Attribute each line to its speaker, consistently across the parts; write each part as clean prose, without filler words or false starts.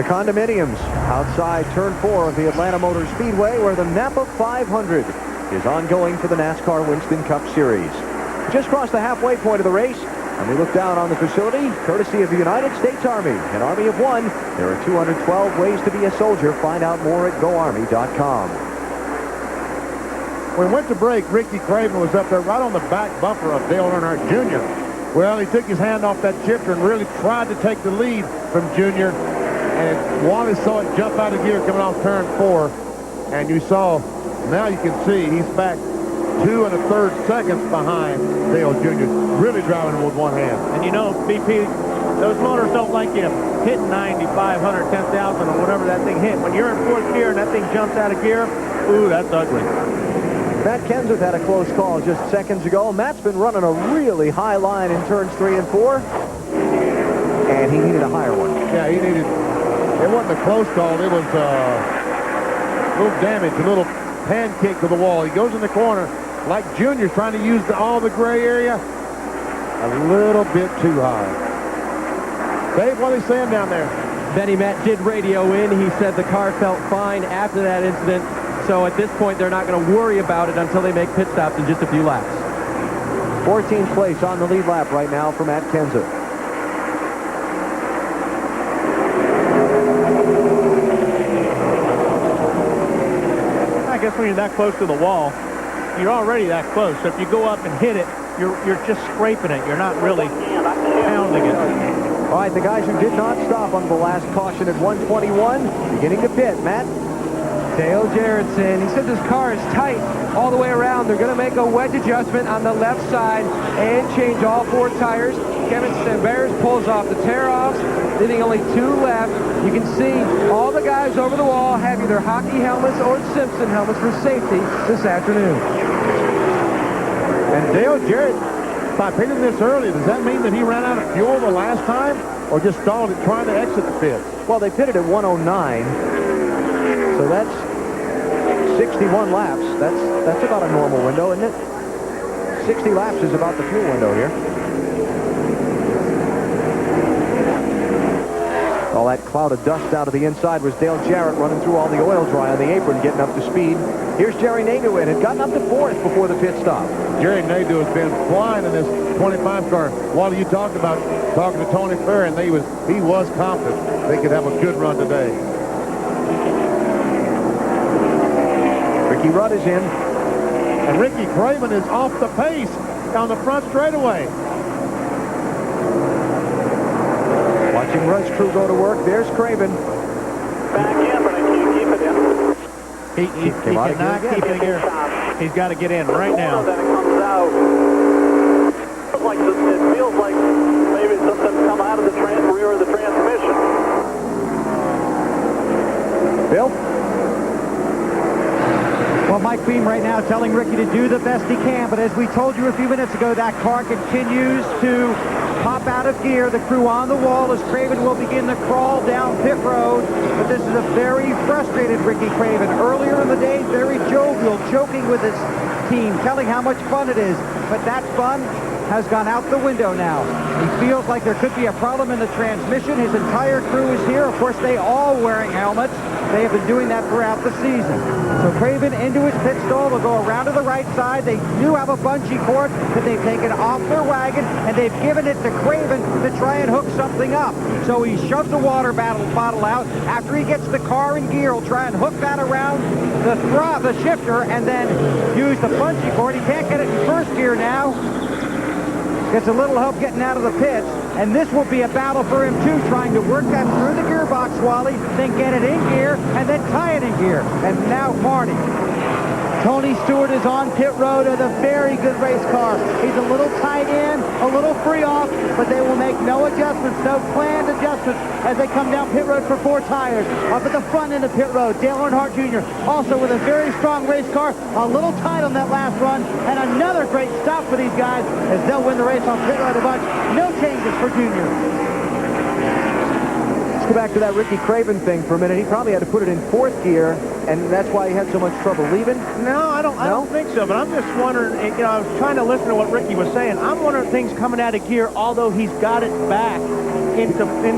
Speaker 1: The condominiums outside Turn 4 of the Atlanta Motor Speedway, where the Napa 500 is ongoing for the NASCAR Winston Cup Series. Just crossed the halfway point of the race, and we look down on the facility, courtesy of the United States Army, an Army of one. There are 212 ways to be a soldier. Find out more at GoArmy.com.
Speaker 2: When we went to break, Ricky Craven was up there right on the back bumper of Dale Earnhardt Jr. Well, he took his hand off that shifter and really tried to take the lead from Jr. And Wally saw it jump out of gear coming off Turn 4. And you saw, now you can see he's back 2 1/3 seconds behind Dale Jr. Really driving with one hand.
Speaker 3: And you know, BP, those motors don't like you hitting 95, 100, 10,000 or whatever that thing hit. When you're in 4th gear and that thing jumps out of gear, ooh, that's ugly.
Speaker 1: Matt Kenseth had a close call just seconds ago. Matt's been running a really high line in turns 3 and 4. And he needed a higher one.
Speaker 2: Yeah, he needed, it wasn't a close call. It was a little damage, a little pancake to the wall. He goes in the corner like Junior's trying to use all the gray area. A little bit too high. Dave, what are they saying down there?
Speaker 4: Benny Matt did radio in. He said the car felt fine after that incident. So at this point, they're not going to worry about it until they make pit stops in just a few laps.
Speaker 1: 14th place on the lead lap right now for Matt Kenseth.
Speaker 3: I guess when you're that close to the wall, you're already that close. So if you go up and hit it, you're just scraping it. You're not really pounding it.
Speaker 1: All right, the guys who did not stop on the last caution at 121, beginning to pit. Matt?
Speaker 4: Dale Jarrettson, he says his car is tight all the way around. They're going to make a wedge adjustment on the left side and change all 4 tires. Kevin Stambears pulls off the tear-offs, leaving only 2 left. You can see all the guys over the wall have either hockey helmets or Simpson helmets for safety this afternoon.
Speaker 2: And Dale Jarrett, by pitting this early, does that mean that he ran out of fuel the last time or just stalled it trying to exit the pit?
Speaker 1: Well, they pitted at 109. So that's 61 laps. That's about a normal window, isn't it? 60 laps is about the fuel window here. All that cloud of dust out of the inside was Dale Jarrett running through all the oil dry on the apron, getting up to speed. Here's Jerry Nadeau in. Had gotten up to 4th before the pit stop.
Speaker 2: Jerry Nadeau has been flying in this 25 car. While you talked about talking to Tony Fair, and he was confident they could have a good run today.
Speaker 1: Ricky Rudd is in.
Speaker 2: And Ricky Craven is off the pace on the front straightaway.
Speaker 1: Watching Rudd's crew go to work. There's Craven.
Speaker 5: Back in, but I can't keep it in.
Speaker 3: He cannot keep it here. He's got to get in right now.
Speaker 5: Then it comes out. It feels like maybe something come out of the rear of the transmission.
Speaker 1: Bill?
Speaker 6: Well, Mike Beam right now telling Ricky to do the best he can, but as we told you a few minutes ago, that car continues to pop out of gear. The crew on the wall as Craven will begin the crawl down pit road, but this is a very frustrated Ricky Craven. Earlier in the day, very jovial, joking with his team, telling how much fun it is, but that fun has gone out the window now. He feels like there could be a problem in the transmission. His entire crew is here. Of course, they all wearing helmets. They have been doing that throughout the season. So Craven into his pit stall. They'll go around to the right side. They do have a bungee cord that they've taken off their wagon, and they've given it to Craven to try and hook something up. So he shoves the water bottle out. After he gets the car in gear, he'll try and hook that around the shifter and then use the bungee cord. He can't get it in 1st gear now. Gets a little help getting out of the pits, and this will be a battle for him too, trying to work that through the gearbox, Wally, then get it in gear, and then tie it in gear. And now Marty. Tony Stewart is on pit road with a very good race car. He's a little tight in, a little free off, but they will make no adjustments, no planned adjustments as they come down pit road for 4 tires. Up at the front end of pit road, Dale Earnhardt Jr. also with a very strong race car, a little tight on that last run, and another great stop for these guys as they'll win the race on pit road a bunch. No changes for Jr.
Speaker 1: go back to that Ricky Craven thing for a minute. He probably had to put it in 4th gear, and that's why he had so much trouble leaving.
Speaker 3: No, I don't think so, but I'm just wondering, I was trying to listen to what Ricky was saying. I'm wondering if things coming out of gear, although he's got it back in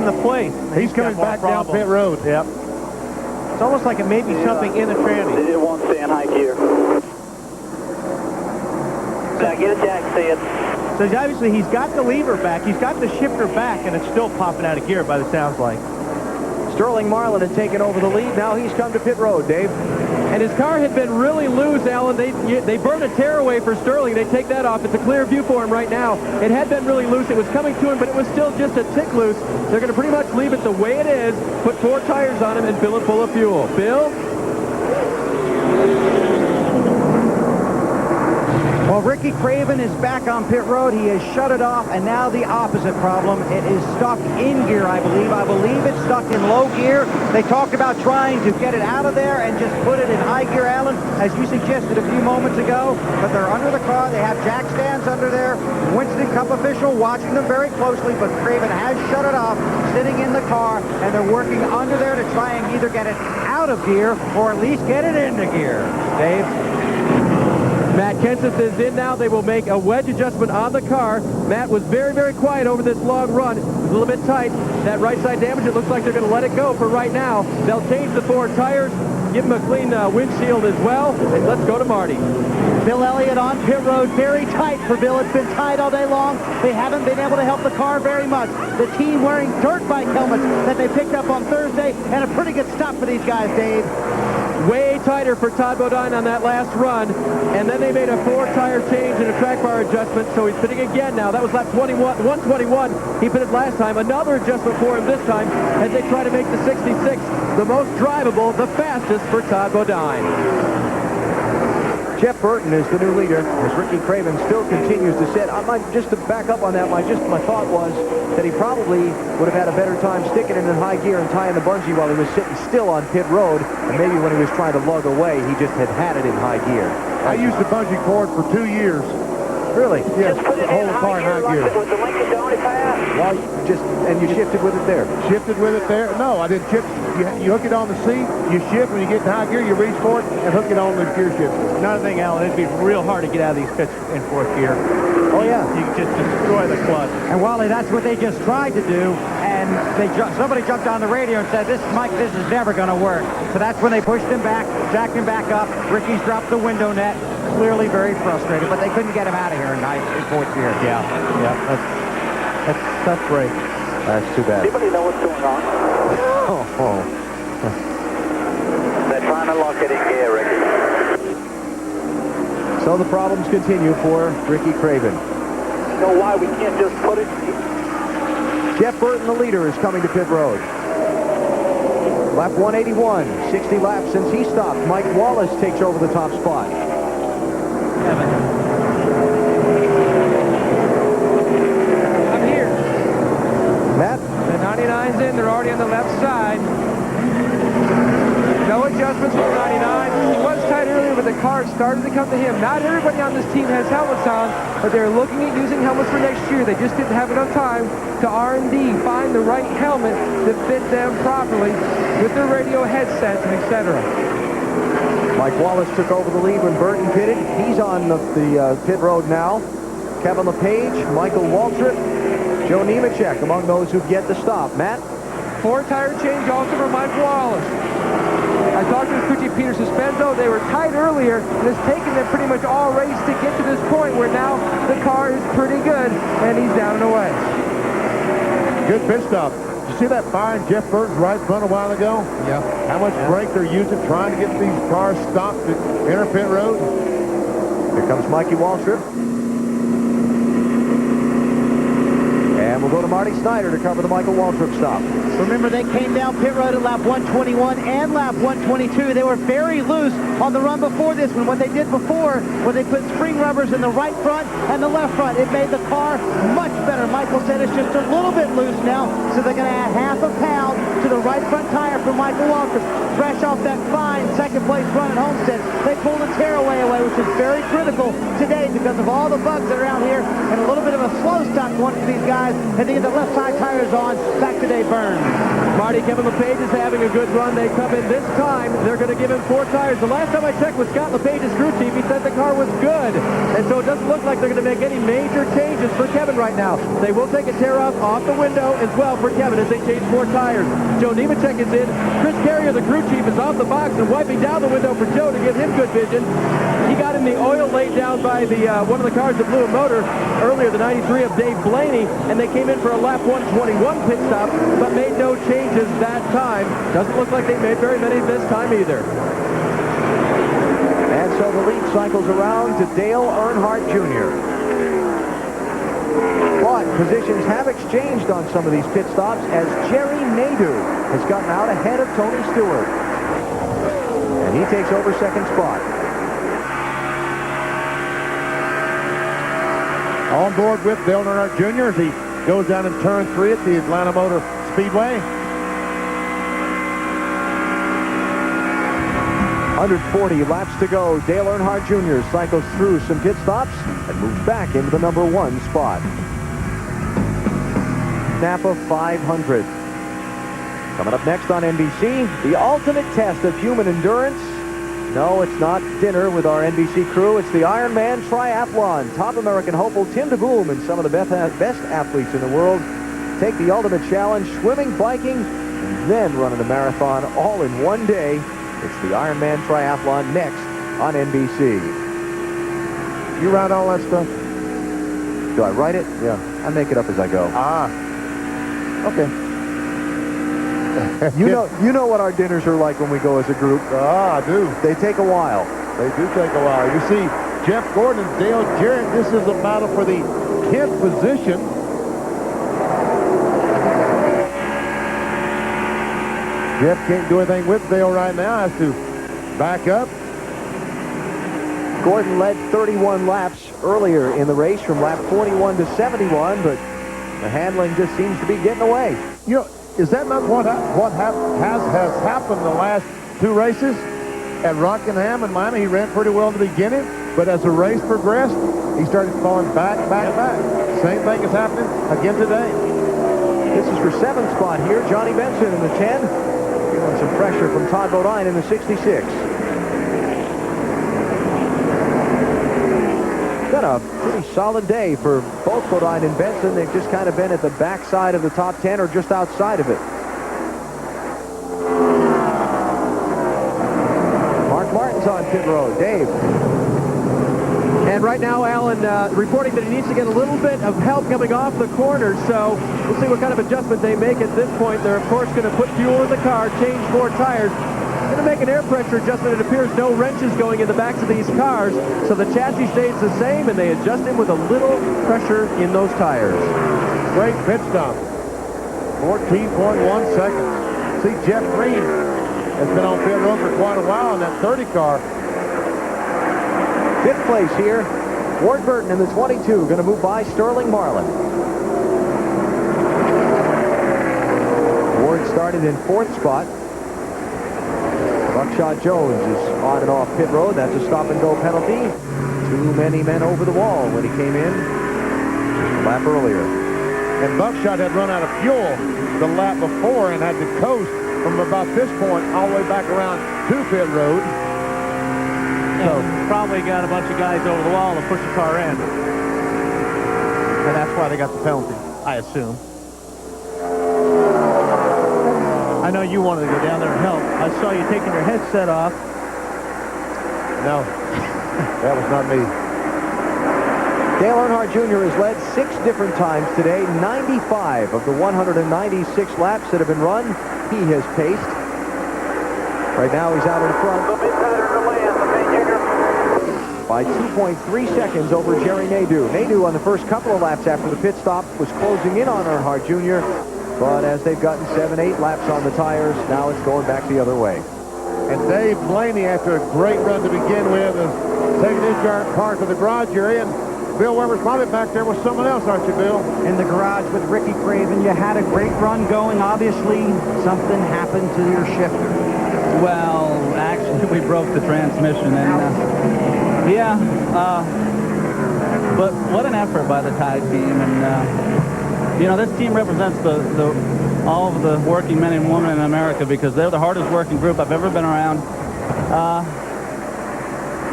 Speaker 3: the place.
Speaker 2: He's coming back down pit road.
Speaker 3: Yep. It's almost like it may be something in the tranny.
Speaker 5: They didn't want to stay in high gear. Jack, get a jack stand.
Speaker 3: So obviously he's got the lever back, he's got the shifter back, and it's still popping out of gear by the sounds like.
Speaker 1: Sterling Marlin had taken over the lead. Now he's come to pit road, Dave.
Speaker 4: And his car had been really loose, Alan. They burned a tearaway for Sterling. They take that off. It's a clear view for him right now. It had been really loose. It was coming to him, but it was still just a tick loose. They're going to pretty much leave it the way it is, put 4 tires on him, and fill it full of fuel. Bill?
Speaker 6: Well, Ricky Craven is back on pit road. He has shut it off, and now the opposite problem. It is stuck in gear, I believe. I believe it's stuck in low gear. They talked about trying to get it out of there and just put it in high gear, Alan, as you suggested a few moments ago. But they're under the car. They have jack stands under there. Winston Cup official watching them very closely, but Craven has shut it off, sitting in the car, and they're working under there to try and either get it out of gear or at least get it into gear. Dave?
Speaker 4: Matt Kenseth is in now. They will make a wedge adjustment on the car. Matt was very, very quiet over this long run. It was a little bit tight. That right side damage, it looks like they're going to let it go for right now. They'll change the 4 tires, give him a clean windshield as well, and let's go to Marty.
Speaker 6: Bill Elliott on pit road, very tight for Bill. It's been tight all day long. They haven't been able to help the car very much. The team wearing dirt bike helmets that they picked up on Thursday, and a pretty good stop for these guys, Dave.
Speaker 4: Way tighter for Todd Bodine on that last run, and then they made a 4-tire change and a track bar adjustment, so he's pitting again now. That was lap 121. He pitted last time. Another adjustment for him this time as they try to make the 66 the most drivable, the fastest for Todd Bodine.
Speaker 1: Jeff Burton is the new leader as Ricky Craven still continues to sit. Just to back up on that, my thought was that he probably would have had a better time sticking it in high gear and tying the bungee while he was sitting still on pit road. And maybe when he was trying to lug away, he just had it in high gear.
Speaker 2: I used the bungee cord for 2 years.
Speaker 1: Really?
Speaker 2: Yes,
Speaker 5: Just put it
Speaker 2: hold
Speaker 5: in
Speaker 2: the car in high gear.
Speaker 5: with the Lincoln Donny pass.
Speaker 1: Well, and you shifted with it there.
Speaker 2: Shifted with it there? No, I didn't shift. You hook it on the seat, you shift. When you get to high gear, you reach for it and hook it on the gear shift.
Speaker 3: Another thing, Alan, it'd be real hard to get out of these pits in 4th gear.
Speaker 1: Oh, yeah.
Speaker 3: You can just destroy the clutch.
Speaker 6: And Wally, that's what they just tried to do, and somebody jumped on the radio and said, Mike, this is never going to work. So that's when they pushed him back, jacked him back up. Ricky's dropped the window net, clearly very frustrated, but they couldn't get him out of here in 4th gear.
Speaker 3: Yeah, that's great.
Speaker 1: That's too bad.
Speaker 5: Anybody know what's going on? They're trying to lock it in gear, Ricky.
Speaker 1: So the problems continue for Ricky Craven.
Speaker 5: You know why we can't just put it...
Speaker 1: Jeff Burton, the leader, is coming to pit road. Lap 181, 60 laps since he stopped. Mike Wallace takes over the top spot.
Speaker 4: I'm here.
Speaker 1: Matt?
Speaker 4: The 99's in. They're already on the left side. No adjustments for the 99. He was tight earlier, but the car started to come to him. Not everybody on this team has helmets on, but they're looking at using helmets for next year. They just didn't have enough time to R&D, find the right helmet to fit them properly with their radio headsets and etc.
Speaker 1: Mike Wallace took over the lead when Burton pitted. He's on the pit road now. Kevin LePage, Michael Waltrip, Joe Nemechek among those who've yet to stop. Matt?
Speaker 4: 4-tire change also for Mike Wallace. I talked to Cucci Peter Suspenzo. They were tight earlier, and it's taken them pretty much all race to get to this point where now the car is pretty good, and he's down and away.
Speaker 2: Good pit stop. Did you see that fine Jeff Burton's right front a while ago?
Speaker 4: Yeah.
Speaker 2: How much brake they're using trying to get these cars stopped at inner pit road?
Speaker 1: Here comes Mikey Waltrip. And we'll go to Marty Snyder to cover the Michael Waltrip stop.
Speaker 6: Remember, they came down pit road at lap 121 and lap 122. They were very loose on the run before this one. What they did before was they put spring rubbers in the right front and the left front. It made the car much better. Michael said it's just a little bit loose now, so they're going to add half a pound to the right front tire for Michael Waltrip. Fresh off that fine second-place run at Homestead, they pulled a tearaway away, which is very critical today because of all the bugs that are out here and a little bit of a slow start one for these guys, and they get the left side tires on. Back to Dave Burns.
Speaker 3: Marty, Kevin LePage is having a good run. They come in this time. They're going to give him 4 tires. The last time I checked with Scott LePage's crew chief, he said the car was good. And so it doesn't look like they're going to make any major changes for Kevin right now. They will take a tear off the window as well for Kevin as they change 4 tires. Joe Nemechek is in. Chris Carrier, the crew chief, is off the box and wiping down the window for Joe to give him good vision. He got in the oil laid down by the one of the cars that blew a motor earlier, the 93 of Dave Blaney, and they came in for a lap 121 pit stop, but made no changes that time. Doesn't look like they made very many this time either.
Speaker 1: And so the lead cycles around to Dale Earnhardt Jr. But positions have exchanged on some of these pit stops as Jerry Nadeau has gotten out ahead of Tony Stewart. And he takes over second spot.
Speaker 2: On board with Dale Earnhardt Jr. as he goes down in turn 3 at the Atlanta Motor Speedway.
Speaker 1: 140 laps to go. Dale Earnhardt Jr. cycles through some pit stops and moves back into the number 1 spot. Napa 500. Coming up next on NBC, the ultimate test of human endurance. No, it's not dinner with our NBC crew. It's the Ironman Triathlon. Top American hopeful Tim DeBoom and some of the best athletes in the world take the ultimate challenge, swimming, biking, and then running a marathon all in one day. It's the Ironman Triathlon next on NBC.
Speaker 2: You write all that stuff?
Speaker 1: Do I write it? Yeah. I make it up as I go.
Speaker 2: Okay.
Speaker 1: You know what our dinners are like when we go as a group.
Speaker 2: I do.
Speaker 1: They take a while.
Speaker 2: They do take a while. You see, Jeff Gordon and Dale Jarrett, this is a battle for the 10th position. Jeff can't do anything with Dale right now. Has to back up.
Speaker 1: Gordon led 31 laps earlier in the race from lap 41 to 71, but the handling just seems to be getting away.
Speaker 2: You know, is that not what has happened the last 2 races? At Rockingham and Miami, he ran pretty well in the beginning, but as the race progressed, he started falling back. Same thing is happening again today.
Speaker 1: This is for 7th spot here. Johnny Benson in the 10. Feeling some pressure from Todd Bodine in the 66. Been a pretty solid day for both Bodine and Benson. They've just kind of been at the backside of the top 10 or just outside of it. Mark Martin's on pit road. Dave.
Speaker 3: And right now, Alan, reporting that he needs to get a little bit of help coming off the corner, so we'll see what kind of adjustment they make at this point. They're, of course, going to put fuel in the car, change 4 tires. Going to make an air pressure adjustment. It appears no wrenches going in the backs of these cars, so the chassis stays the same, and they adjust him with a little pressure in those tires.
Speaker 2: Great pit stop. 14.1 seconds. See, Jeff Green has been on pit road for quite a while in that 30 car.
Speaker 1: 5th place here. Ward Burton in the 22, going to move by Sterling Marlin. Ward started in 4th spot. Buckshot Jones is on and off pit road. That's a stop-and-go penalty. Too many men over the wall when he came in a lap earlier.
Speaker 2: And Buckshot had run out of fuel the lap before and had to coast from about this point all the way back around to pit road.
Speaker 3: So probably got a bunch of guys over the wall to push the car in. And that's why they got the penalty, I assume. I know you wanted to go down there and help. I saw you taking your headset off.
Speaker 2: No, that was not me.
Speaker 1: Dale Earnhardt Jr. has led 6 different times today. 95 of the 196 laps that have been run, he has paced. Right now he's out in front by 2.3 seconds over Jerry Nadeau. Nadeau on the first couple of laps after the pit stop was closing in on Earnhardt Jr., but as they've gotten 7-8 laps on the tires, now it's going back the other way.
Speaker 2: And Dave Blaney, after a great run to begin with, is taking his car to the garage area, and Bill Weber's probably back there with someone else, aren't you, Bill?
Speaker 6: In the garage with Ricky Craven. You had a great run going. Obviously, something happened to your shifter.
Speaker 7: Well, actually, we broke the transmission, and but what an effort by the Tide team, and you know, this team represents the all of the working men and women in America, because they're the hardest working group I've ever been around.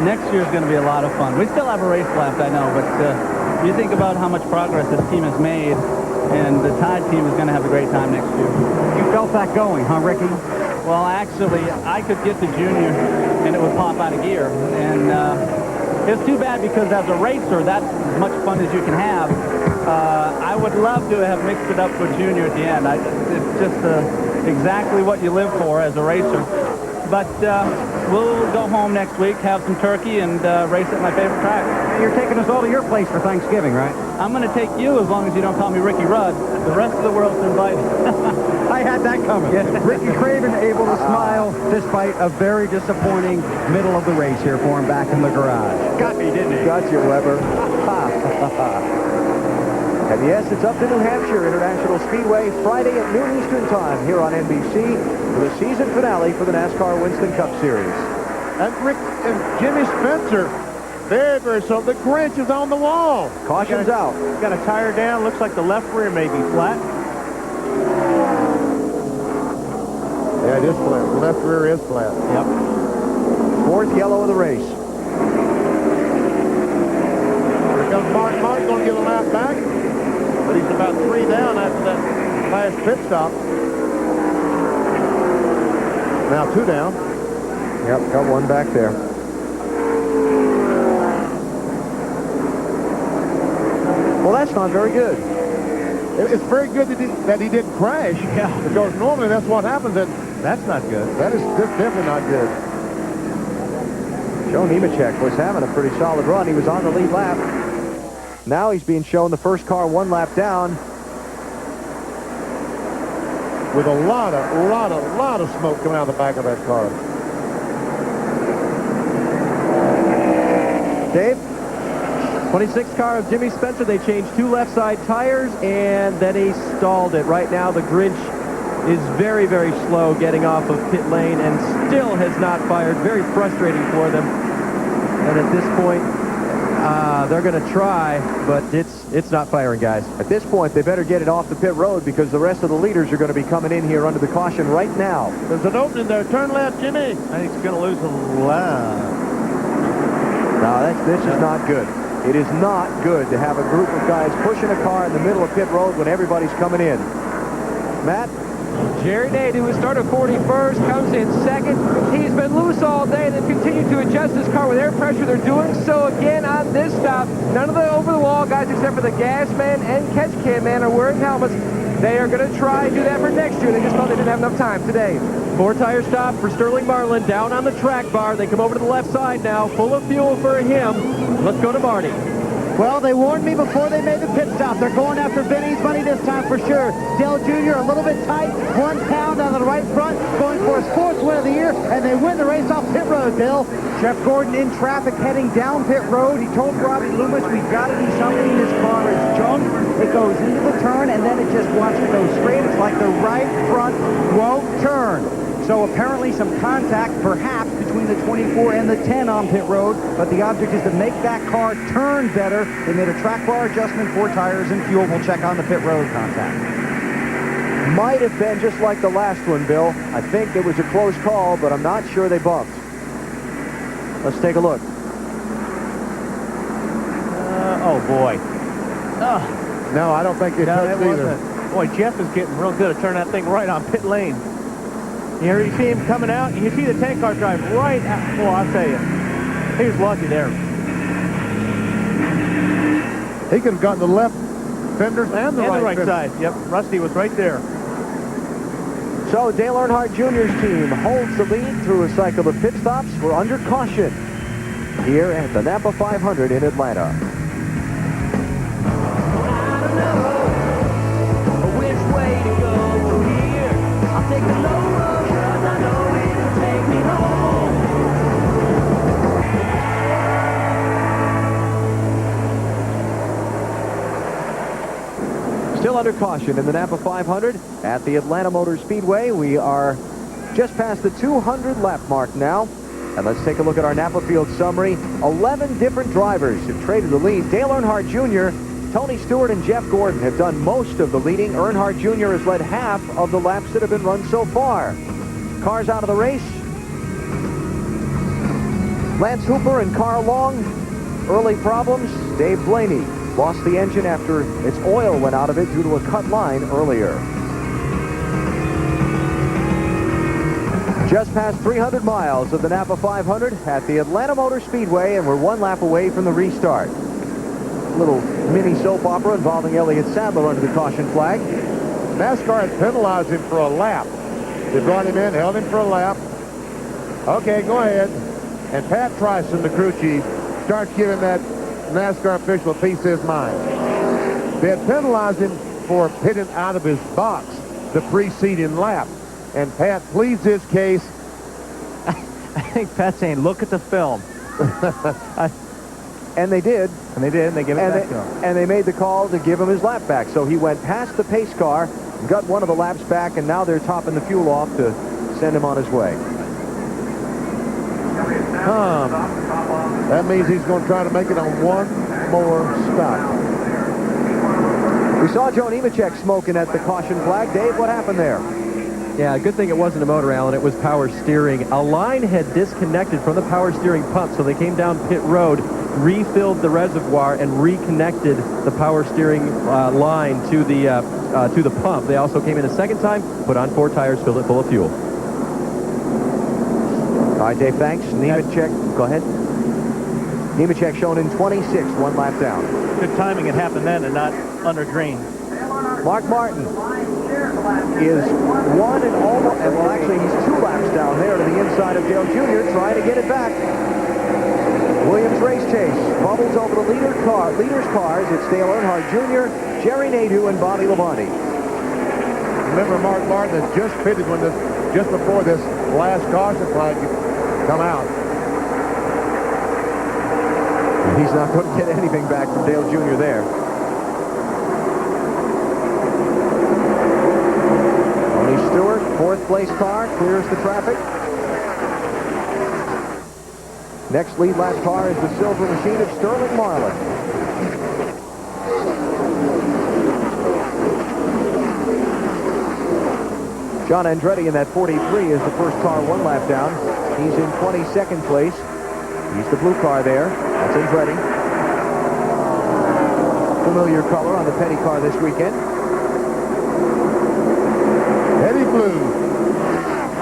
Speaker 7: Next year's going to be a lot of fun. We still have a race left, I know, but you think about how much progress this team has made, and the Tide team is going to have a great time next year.
Speaker 6: You felt that going, huh, Ricky?
Speaker 7: Well, actually, I could get to junior, and it would pop out of gear. And it's too bad, because as a racer, that's as much fun as you can have. I would love to have mixed it up for junior at the end. It's just exactly what you live for as a racer. But we'll go home next week, have some turkey, and race at my favorite track.
Speaker 6: You're taking us all to your place for Thanksgiving, right?
Speaker 7: I'm going to take you, as long as you don't call me Ricky Rudd. The rest of the world's invited.
Speaker 6: I had that coming. Ricky Craven able to smile despite a very disappointing middle of the race here for him back in the garage. Got me, didn't he?
Speaker 1: Got you, Weber. And yes, it's up to New Hampshire International Speedway Friday at noon Eastern Time here on NBC for the season finale for the NASCAR Winston Cup Series.
Speaker 2: And Rick and Jimmy Spencer, very, very slow. The Grinch is on the wall.
Speaker 1: Caution's out.
Speaker 3: Got a tire down. Looks like the left rear may be flat.
Speaker 2: Yeah, it is flat. The left rear is flat.
Speaker 3: Yep.
Speaker 1: Fourth yellow of the race.
Speaker 2: Here comes Mark. Mark's going to get a lap back, but he's about 3 down after that last pit stop. Now 2 down.
Speaker 1: Yep, got one back there. Well, that's not very good.
Speaker 2: It's very good that he didn't crash.
Speaker 3: Yeah.
Speaker 2: Because normally that's what happens, and
Speaker 3: That's not good.
Speaker 2: that is definitely not good.
Speaker 1: Joe Nemechek was having a pretty solid run. He was on the lead lap. Now he's being shown the first car 1 lap down.
Speaker 2: With a lot of smoke coming out of the back of that car.
Speaker 1: Dave?
Speaker 3: 26th car of Jimmy Spencer. They changed 2 left side tires, and then he stalled it. Right now, the Grinch is very, very slow getting off of pit lane and still has not fired. Very frustrating for them. And at this point, they're going to try, but it's not firing, guys.
Speaker 1: At this point, they better get it off the pit road, because the rest of the leaders are going to be coming in here under the caution right now.
Speaker 2: There's an opening there. Turn left, Jimmy.
Speaker 3: I think he's going to lose a lap.
Speaker 1: No, this is not good. It is not good to have a group of guys pushing a car in the middle of pit road when everybody's coming in. Matt?
Speaker 4: Jerry Nade, who started 41st, comes in second. He's been loose all day. They've continued to adjust his car with air pressure. They're doing so again on this stop. None of the over-the-wall guys, except for the gas man and catch can man, are wearing helmets. They are going to try and do that for next year. They just thought they didn't have enough time today.
Speaker 3: 4-tire stop for Sterling Marlin down on the track bar. They come over to the left side now, full of fuel for him. Let's go to Marty.
Speaker 6: Well, they warned me before they made the pit stop. They're going after Vinny's money this time for sure. Dale Jr. a little bit tight, 1 pound on the right front, going for his 4th win of the year, and they win the race off pit road, Bill. Jeff Gordon in traffic heading down pit road. He told Robbie Loomis, we've got to do something. This car is junk. It goes into the turn, and then it just wants to go straight. It's like the right front won't turn. So apparently some contact, perhaps, between the 24 and the 10 on pit road, but the object is to make that car turn better. They made a track bar adjustment, 4 tires and fuel. We'll check on the pit road contact.
Speaker 1: Might have been just like the last one, Bill. I think it was a close call, but I'm not sure they bumped. Let's take a look.
Speaker 3: Oh, boy.
Speaker 2: No, I don't think it touched either.
Speaker 3: Wasn't. Boy, Jeff is getting real good at turning that thing right on pit lane. Here you see him coming out, and you see the tank car drive right out. Well, I'll tell you, he was lucky there.
Speaker 2: He could have gotten the left fenders and the right fenders.
Speaker 3: side. Yep, Rusty was right there.
Speaker 1: So Dale Earnhardt Jr.'s team holds the lead through a cycle of pit stops. We're under caution here at the Napa 500 in Atlanta.
Speaker 8: Which way to go from here? I'll take the low road, 'cause I know it'll take me home.
Speaker 1: Still under caution in the Napa 500 at the Atlanta Motor Speedway. We are just past the 200 lap mark now. And let's take a look at our Napa field summary. 11 different drivers have traded the lead. Dale Earnhardt Jr. Tony Stewart and Jeff Gordon have done most of the leading. Earnhardt Jr. has led half of the laps that have been run so far. Cars out of the race. Lance Hooper and Carl Long, early problems. Dave Blaney lost the engine after its oil went out of it due to a cut line earlier. Just past 300 miles of the Napa 500 at the Atlanta Motor Speedway, and we're one lap away from the restart. A little mini soap opera involving Elliott Sadler under the caution flag.
Speaker 2: NASCAR had penalized him for a lap. They brought him in, held him for a lap. Okay, go ahead. And Pat Tryson, the crew chief, starts giving that NASCAR official a piece of his mind. They had penalized him for pitting out of his box the preceding lap. And Pat pleads his case.
Speaker 3: I think Pat's saying, look at the film.
Speaker 1: And they did.
Speaker 3: And they did, and they give it back to him.
Speaker 1: And they made the call to give him his lap back. So he went past the pace car, got one of the laps back, and now they're topping the fuel off to send him on his way.
Speaker 2: That means he's going to try to make it on one more stop.
Speaker 1: We saw Joe Nemechek smoking at the caution flag. Dave, what happened there?
Speaker 3: Yeah, good thing it wasn't a motor, Alan. It was power steering. A line had disconnected from the power steering pump, so they came down pit road, refilled the reservoir, and reconnected the power steering line to the pump. They also came in a second time, put on 4 tires, filled it full of fuel.
Speaker 1: All right, Dave, thanks. Nemechek, go ahead. Nemechek shown in 26, one lap down.
Speaker 7: Good timing. It happened then and not under green.
Speaker 1: Mark Martin is one and almost, and well, actually, he's 2 laps down there to the inside of Dale Jr., trying to get it back. Williams race chase bubbles over the leader's cars. It's Dale Earnhardt Jr., Jerry Nadeau, and Bobby Labonte.
Speaker 2: Remember, Mark Martin has just pitted just before this last caution flag come out.
Speaker 1: He's not going to get anything back from Dale Jr. there. Tony Stewart, 4th place car, clears the traffic. Next lead lap car is the silver machine of Sterling Marlin. John Andretti in that 43 is the first car 1 lap down. He's in 22nd place. He's the blue car there. That's Andretti. Familiar color on the Petty car this weekend.
Speaker 2: Petty Blue,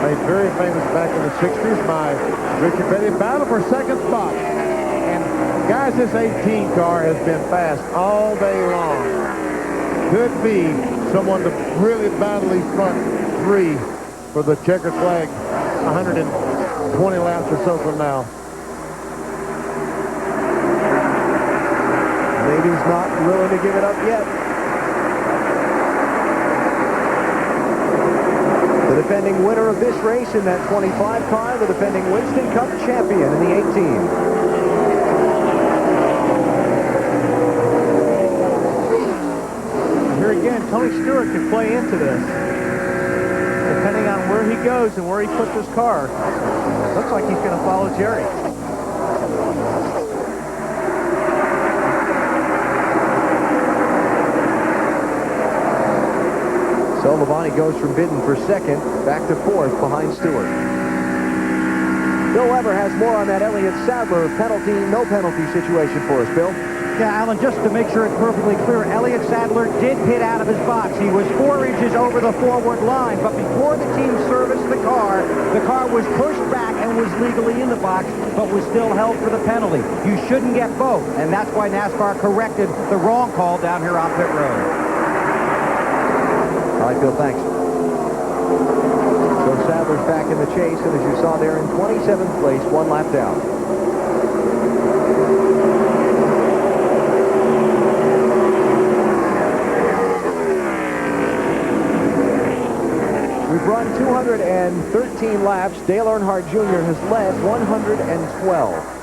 Speaker 2: made very famous back in the 60s by Richard Petty. Battle for second spot. And guys, this 18 car has been fast all day long. Could be someone to really battle these front 3 for the checkered flag 120 laps or so from now.
Speaker 1: Maybe he's not willing to give it up yet. The defending winner of this race in that 25 car, the defending Winston Cup champion in the 18.
Speaker 3: Here again, Tony Stewart can play into this. Depending on where he goes and where he puts his car, looks like he's going to follow Jerry.
Speaker 1: So Labonte goes from bidding for 2nd back to 4th behind Stewart. Bill Weber has more on that Elliott Sadler penalty, no penalty situation for us, Bill.
Speaker 6: Yeah, Alan, just to make sure it's perfectly clear, Elliott Sadler did pit out of his box. He was 4 inches over the forward line, but before the team serviced the car was pushed back and was legally in the box, but was still held for the penalty. You shouldn't get both, and that's why NASCAR corrected the wrong call down here on pit road.
Speaker 1: All right, Bill, thanks. So Sadler's back in the chase, and as you saw there, in 27th place, 1 lap down. We've run 213 laps. Dale Earnhardt Jr. has led 112.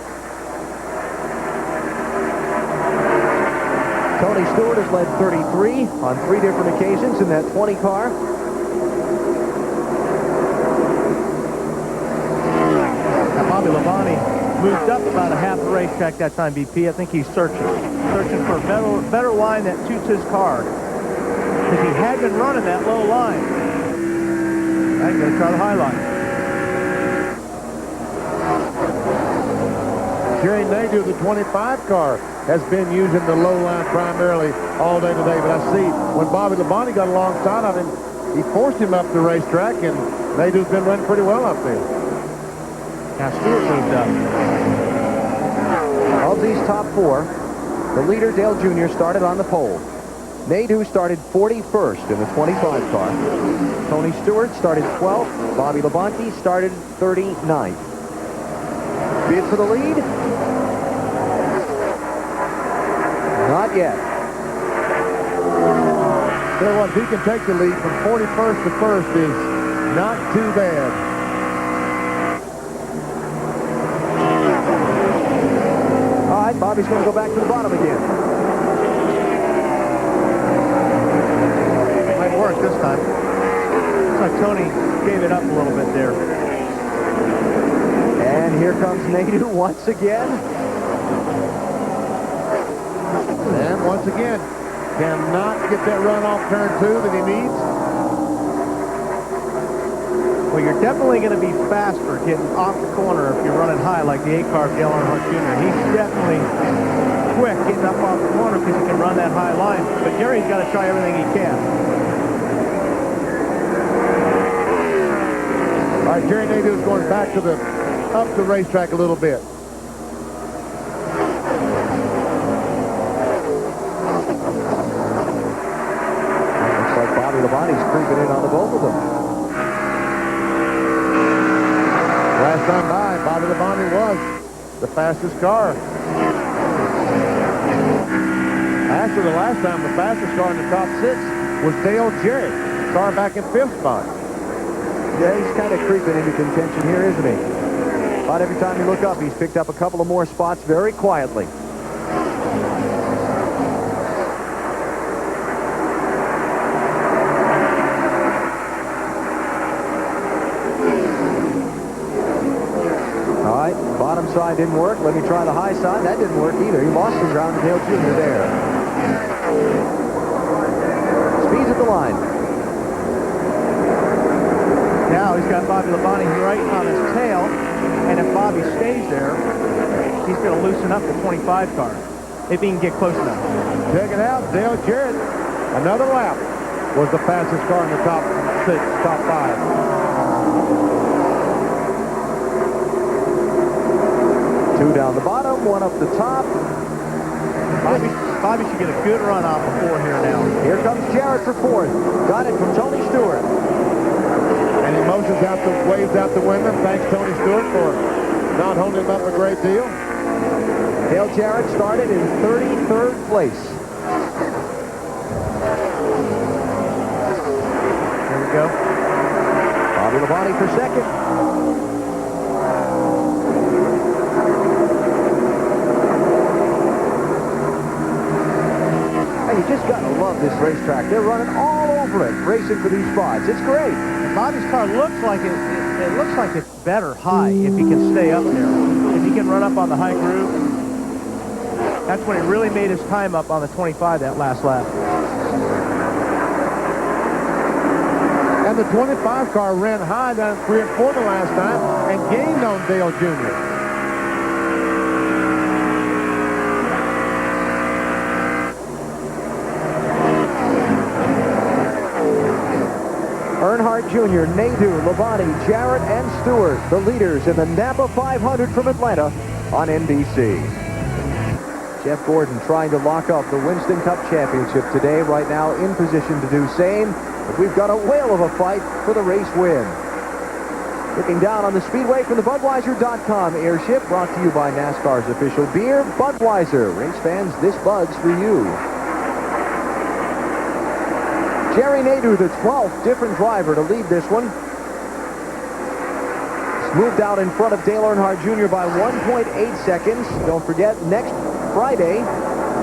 Speaker 1: Tony Stewart has led 33 on 3 different occasions in that 20 car.
Speaker 3: Now, Bobby Labonte moved up about a half the racetrack that time, BP. I think he's searching. searching for a better line that suits his car. Because he had been running that low line. I'm going to try the high line.
Speaker 2: Jerry Nadeau, the 25 car, has been using the low line primarily all day today. But I see when Bobby Labonte got alongside of him, he forced him up the racetrack, and Nadeau's been running pretty well up there.
Speaker 3: Now Stewart moved up.
Speaker 1: Of these top four, the leader, Dale Jr., started on the pole. Nadeau started 41st in the 25 car. Tony Stewart started 12th. Bobby Labonte started 39th. Bid for the lead? Not yet.
Speaker 2: So what, if he can take the lead from 41st to 1st is not too bad.
Speaker 1: All right, Bobby's going to go back to the bottom again.
Speaker 3: Might work this time. Looks like Tony gave it up a little bit there.
Speaker 1: And here comes Nadeau once again.
Speaker 2: And once again, cannot get that run off turn 2 that he needs.
Speaker 3: Well, you're definitely going to be faster getting off the corner if you're running high like the 8-car of Dale Earnhardt Jr. He's definitely quick getting up off the corner because he can run that high line. But Jerry's got to try everything he can.
Speaker 2: All right, Jerry Nadeau is going back to up the racetrack a little bit.
Speaker 1: Looks like Bobby Labonte's creeping in on the both of them.
Speaker 2: Last time by, Bobby Labonte was the fastest car. Actually, the last time the fastest car in the top 6 was Dale Jarrett, car back in 5th spot.
Speaker 1: Yeah, he's kind of creeping into contention here, isn't he? About every time you look up, he's picked up a couple of more spots very quietly. All right, bottom side didn't work. Let me try the high side. That didn't work either. He lost some ground to Dale Jr. there. Speeds at the line.
Speaker 3: Now he's got Bobby Labonte right on his tail, and if Bobby stays there, he's going to loosen up the 25 car if he can get close enough.
Speaker 2: Check it out, Dale Jarrett, another lap, was the fastest car in the top 6, top 5.
Speaker 1: Two down the bottom, one up the top.
Speaker 3: Bobby should get a good run off the 4 here now.
Speaker 1: Here comes Jarrett for 4th. Got it from Tony Stewart.
Speaker 2: And he motions out waves out the window. Thanks Tony Stewart for not holding him up a great deal.
Speaker 1: Dale Jarrett started in 33rd place.
Speaker 3: Here we go.
Speaker 1: Bobby Labonte for 2nd. Hey, you just got to love this racetrack. They're running all over it, racing for these spots. It's great.
Speaker 3: And Bobby's car looks like it looks like it's better high if he can stay up there. If he can run up on the high groove. That's when he really made his time up on the 25 that last lap.
Speaker 2: And the 25 car ran high down 3 and 4 the last time and gained on Dale Jr.
Speaker 1: Earnhardt Jr., Nadeau, Labonte, Jarrett, and Stewart, the leaders in the Napa 500 from Atlanta on NBC. Jeff Gordon trying to lock up the Winston Cup Championship today, right now in position to do same. But we've got a whale of a fight for the race win. Looking down on the speedway from the Budweiser.com airship, brought to you by NASCAR's official beer, Budweiser. Race fans, this Bud's for you. Jerry Nadeau, the 12th different driver to lead this one. He's moved out in front of Dale Earnhardt Jr. by 1.8 seconds. Don't forget, next Friday,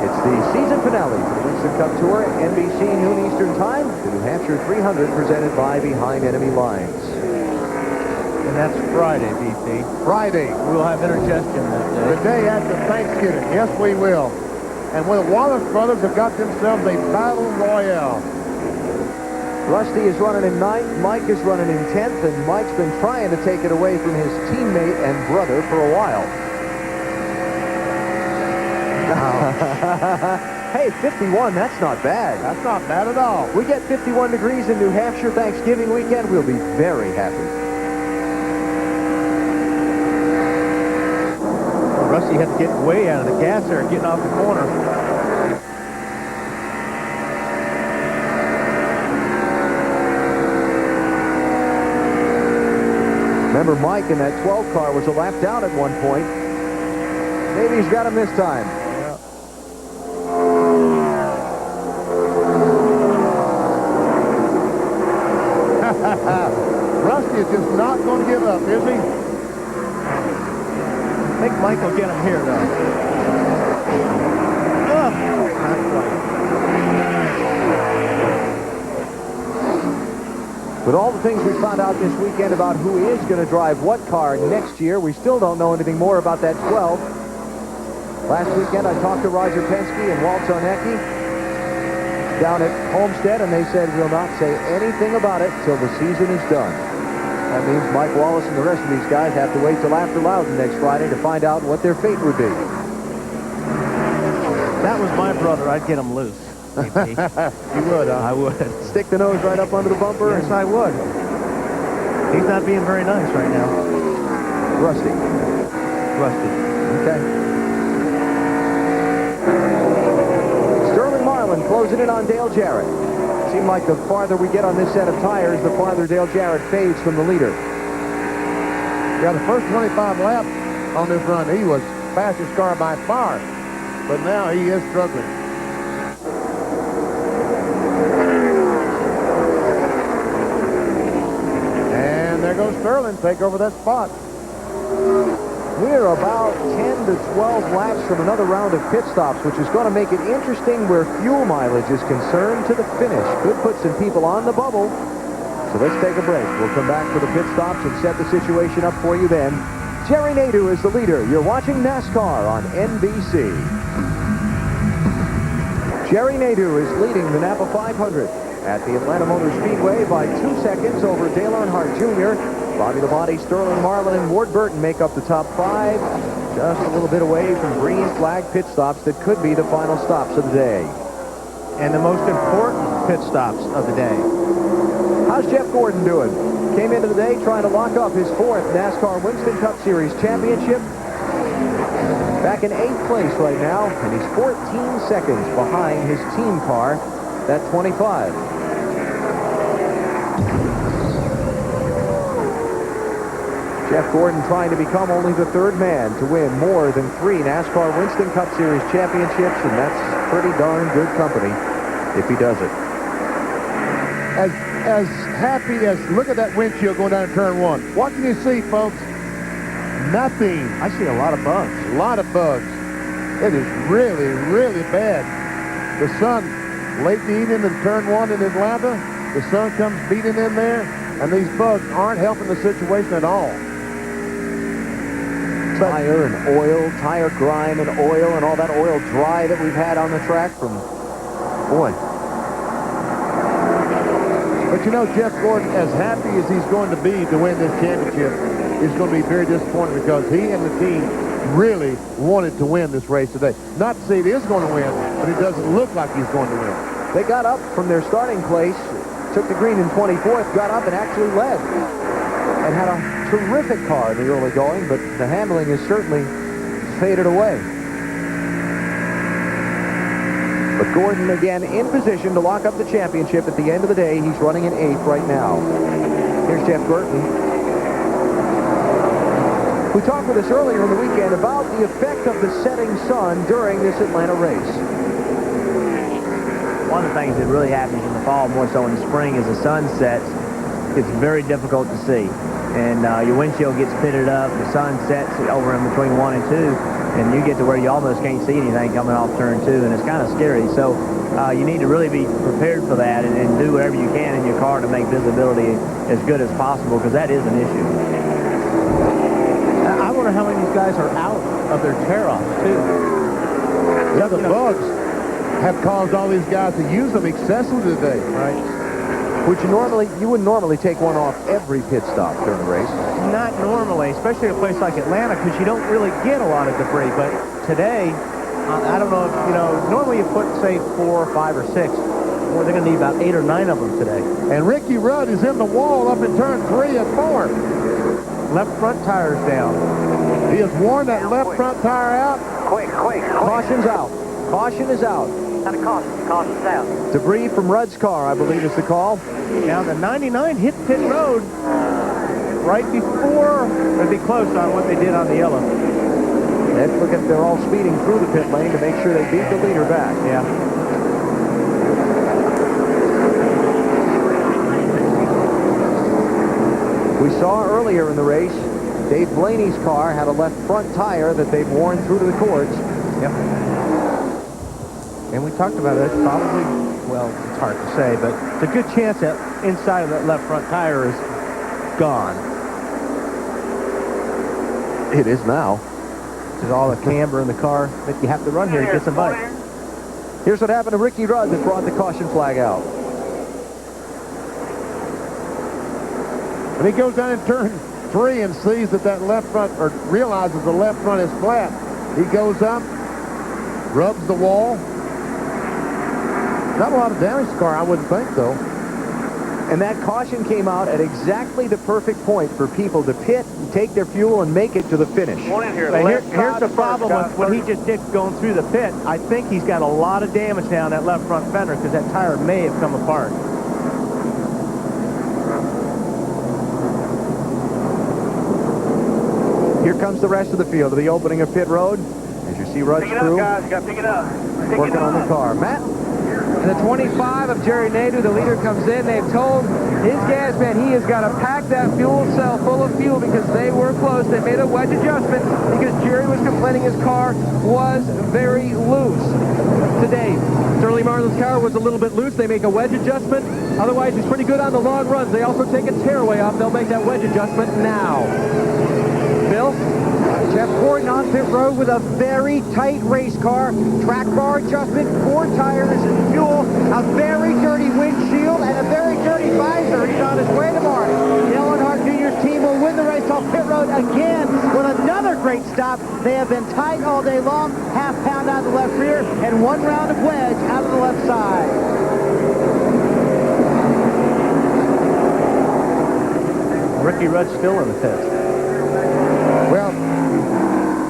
Speaker 1: it's the season finale for the Winston Cup Tour, NBC noon Eastern Time, the New Hampshire 300 presented by Behind Enemy Lines.
Speaker 3: And that's Friday, BC.
Speaker 2: Friday.
Speaker 3: We'll have indigestion that day.
Speaker 2: The day after Thanksgiving. Yes, we will. And the Wallace brothers have got themselves a battle royale.
Speaker 1: Rusty is running in 9th, Mike is running in 10th, and Mike's been trying to take it away from his teammate and brother for a while. Hey, 51, that's not bad.
Speaker 2: That's not bad at all.
Speaker 1: We get 51 degrees in New Hampshire Thanksgiving weekend, we'll be very happy.
Speaker 3: Well, Rusty had to get way out of the gas there, getting off the corner.
Speaker 1: Remember, Mike in that 12 car was a lap down at one point. Maybe he's got him this time.
Speaker 2: Rusty is just not going to give up, is he?
Speaker 3: I think Mike will get him here, though. Oh, that's right.
Speaker 1: With all the things we found out this weekend about who is going to drive what car next year, we still don't know anything more about that 12. Last weekend, I talked to Roger Penske and Walt Zarnecki down at Homestead, and they said, we'll not say anything about it till the season is done. That means Mike Wallace and the rest of these guys have to wait till after Loudon next Friday to find out what their fate would be.
Speaker 3: That was my brother. I'd get him loose.
Speaker 1: You would, huh?
Speaker 3: I would.
Speaker 1: Stick the nose right up under the bumper?
Speaker 3: Yes, I would. He's not being very nice right now.
Speaker 1: Rusty. Okay. Sterling Marlin closing in on Dale Jarrett. Seemed like the farther we get on this set of tires, the farther Dale Jarrett fades from the leader.
Speaker 2: Yeah, the first 25 laps on this run, he was fastest car by far. But now he is struggling. And there goes Sterling, take over that spot.
Speaker 1: We're about 10 to 12 laps from another round of pit stops, which is going to make it interesting where fuel mileage is concerned to the finish. Could put some people on the bubble. So let's take a break. We'll come back for the pit stops and set the situation up for you then. Jerry Nadeau is the leader. You're watching NASCAR on NBC. Jerry Nadeau is leading the Napa 500 at the Atlanta Motor Speedway by 2 seconds over Dale Earnhardt Jr. Bobby Labonte, Sterling Marlin, and Ward Burton make up the top 5. Just a little bit away from green flag pit stops that could be the final stops of the day.
Speaker 3: And the most important pit stops of the day.
Speaker 1: How's Jeff Gordon doing? Came into the day trying to lock up his 4th NASCAR Winston Cup Series championship. Back in 8th place right now, and he's 14 seconds behind his team car, that 25. Jeff Gordon trying to become only the 3rd man to win more than 3 NASCAR Winston Cup Series championships, and that's pretty darn good company if he does it.
Speaker 2: As happy as, look at that windshield going down in turn 1. What can you see, folks? Nothing.
Speaker 3: I see a lot of bugs.
Speaker 2: A lot of bugs. It is really, really bad. The sun, late in the evening in turn 1 in Atlanta, the sun comes beating in there, and these bugs aren't helping the situation at all.
Speaker 1: Tire and oil, tire grime and oil, and all that oil dry that we've had on the track from, boy.
Speaker 2: But you know, Jeff Gordon, as happy as he's going to be to win this championship, is going to be very disappointed because he and the team really wanted to win this race today. Not to say he is going to win, but it doesn't look like he's going to win.
Speaker 1: They got up from their starting place, took the green in 24th, got up and actually led. And had a terrific car in the early going, but the handling has certainly faded away. But Gordon again in position to lock up the championship at the end of the day. He's running in 8th right now. Here's Jeff Burton, who talked with us earlier in the weekend about the effect of the setting sun during this Atlanta race.
Speaker 9: One of the things that really happens in the fall, more so in the spring, is the sun sets. It's very difficult to see. And your windshield gets pitted up, the sun sets over in between 1 and 2, and you get to where you almost can't see anything coming off turn 2, and it's kind of scary. So you need to really be prepared for that and do whatever you can in your car to make visibility as good as possible, because that is an issue.
Speaker 3: I wonder how many of these guys are out of their tear-offs, too.
Speaker 2: Yeah, the bugs have caused all these guys to use them excessively today.
Speaker 1: Right. You wouldn't normally take one off every pit stop during the race.
Speaker 9: Not normally, especially a place like Atlanta, because you don't really get a lot of debris. But today, I don't know if, normally you put, say, 4 or 5 or 6. Well, they're going to need about 8 or 9 of them today.
Speaker 2: And Ricky Rudd is in the wall up in turn 3 and 4.
Speaker 9: Left front tire's down.
Speaker 2: He has worn that left front tire out.
Speaker 5: Quick.
Speaker 1: Caution's out. Caution is out.
Speaker 5: Kind of caution's out.
Speaker 1: Debris from Rudd's car, I believe is the call.
Speaker 9: Now, the 99 hit pit road right before, it'd be close on what they did on the yellow.
Speaker 1: Let's look at, they're all speeding through the pit lane to make sure they beat the leader back.
Speaker 9: Yeah.
Speaker 1: We saw earlier in the race, Dave Blaney's car had a left front tire that they've worn through to the cords.
Speaker 9: Yep. And we talked about it. Probably, well, it's hard to say, but it's a good chance that inside of that left front tire is gone.
Speaker 1: It is now.
Speaker 9: There's all the camber in the car that you have to run here to get some bite.
Speaker 1: Here's what happened to Ricky Rudd that brought the caution flag out.
Speaker 2: And he goes down in turn 3 and sees that left front, or realizes the left front is flat. He goes up, rubs the wall. Not a lot of damage to the car, I wouldn't think, though.
Speaker 1: And that caution came out at exactly the perfect point for people to pit, take their fuel, and make it to the finish.
Speaker 9: Here's the problem with what he just did going through the pit. I think he's got a lot of damage down that left front fender because that tire may have come apart.
Speaker 1: Here comes the rest of the field to the opening of pit road. As you see Rudd's crew
Speaker 5: guys. You got to pick it up.
Speaker 1: working on the car. Matt?
Speaker 4: And the 25 of Jerry Nadeau, the leader, comes in. They've told his gas man he has got to pack that fuel cell full of fuel because they were close. They made a wedge adjustment because Jerry was complaining his car was very loose today. Sterling Marlin's car was a little bit loose. They make a wedge adjustment. Otherwise, he's pretty good on the long runs. They also take a tearaway off. They'll make that wedge adjustment now. Bill?
Speaker 6: Jeff Gordon on pit road with a very tight race car. Track bar adjustment, 4 tires and fuel, a very dirty windshield, and a very dirty visor. He's on his way to Mark. Dale Earnhardt Jr.'s team will win the race off pit road again with another great stop. They have been tight all day long. Half pound out of the left rear and 1 round of wedge out of the left side.
Speaker 9: Ricky Rudd's still in the pits.
Speaker 2: Well,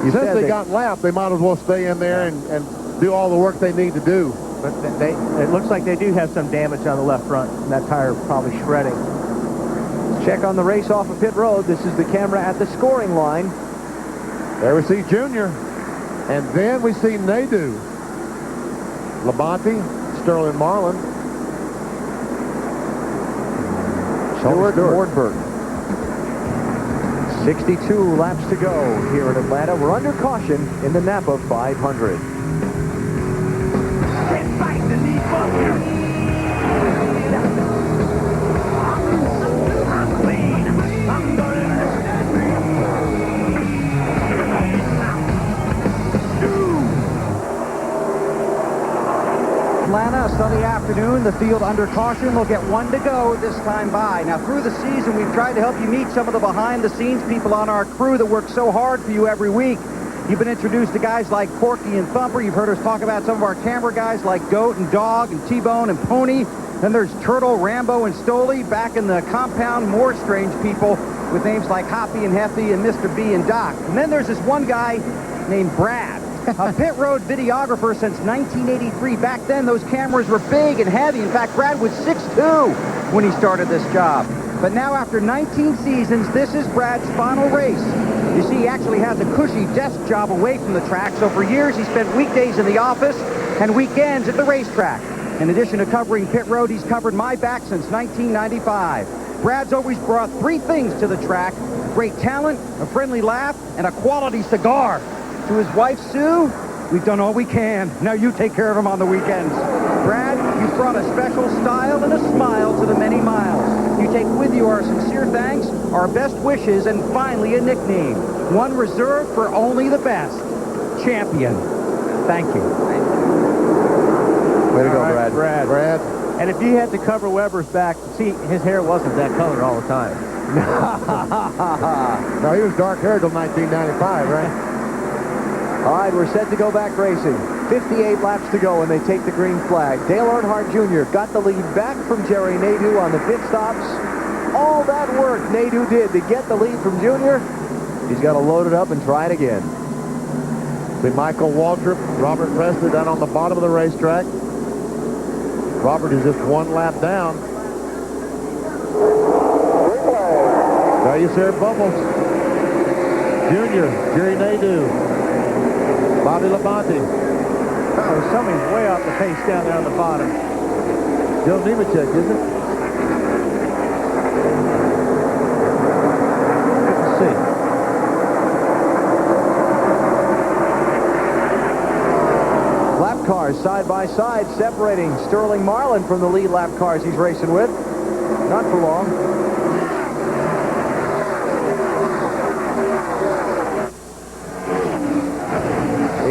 Speaker 2: since they got lapped, they might as well stay in there and do all the work they need to do.
Speaker 9: But it looks like they do have some damage on the left front, and that tire probably shredding.
Speaker 1: Check on the race off of pit road. This is the camera at the scoring line.
Speaker 2: There we see Junior. And then we see Nadeau. Labonte, Sterling Marlin.
Speaker 1: Stewart, Wardburg. 62 laps to go here in Atlanta. We're under caution in the Napa 500.
Speaker 6: Atlanta, a sunny afternoon. The field under caution. We'll get 1 to go this time by. Now, through the season, we've tried to help you meet some of the behind-the-scenes people on our crew that work so hard for you every week. You've been introduced to guys like Porky and Thumper. You've heard us talk about some of our camera guys like Goat and Dog and T-Bone and Pony. Then there's Turtle, Rambo, and Stoley. Back in the compound, more strange people with names like Hoppy and Hefty and Mr. B and Doc. And then there's this one guy named Brad. A pit road videographer since 1983. Back then, those cameras were big and heavy. In fact, Brad was 6'2" when he started this job. But now, after 19 seasons, this is Brad's final race. You see, he actually has a cushy desk job away from the track, so for years he spent weekdays in the office and weekends at the racetrack. In addition to covering pit road, he's covered my back since 1995. Brad's always brought 3 things to the track: great talent, a friendly laugh, and a quality cigar. To his wife, Sue, we've done all we can. Now you take care of him on the weekends. Brad, you've brought a special style and a smile to the many miles. You take with you our sincere thanks, our best wishes, and finally a nickname. One reserved for only the best. Champion. Thank you.
Speaker 1: Way to go,
Speaker 3: All right,
Speaker 1: Brad.
Speaker 2: Brad.
Speaker 3: And if you had to cover Weber's back, see, his hair wasn't that color all the time.
Speaker 2: No, he was dark-haired till 1995, right?
Speaker 1: All right, we're set to go back racing. 58 laps to go, and they take the green flag. Dale Earnhardt Jr. got the lead back from Jerry Nadeau on the pit stops. All that work Nadeau did to get the lead from Jr., he's got to load it up and try it again.
Speaker 2: With Michael Waltrip, Robert Presley down on the bottom of the racetrack. Robert is just one lap down. There you see her bubbles. Junior, Jerry Nadeau, Bobby Labonte.
Speaker 3: Oh, somebody's way off the pace down there on the bottom.
Speaker 2: Joe Nemechek, isn't it?
Speaker 3: Let's see.
Speaker 1: Lap cars side by side separating Sterling Marlin from the lead lap cars he's racing with. Not for long.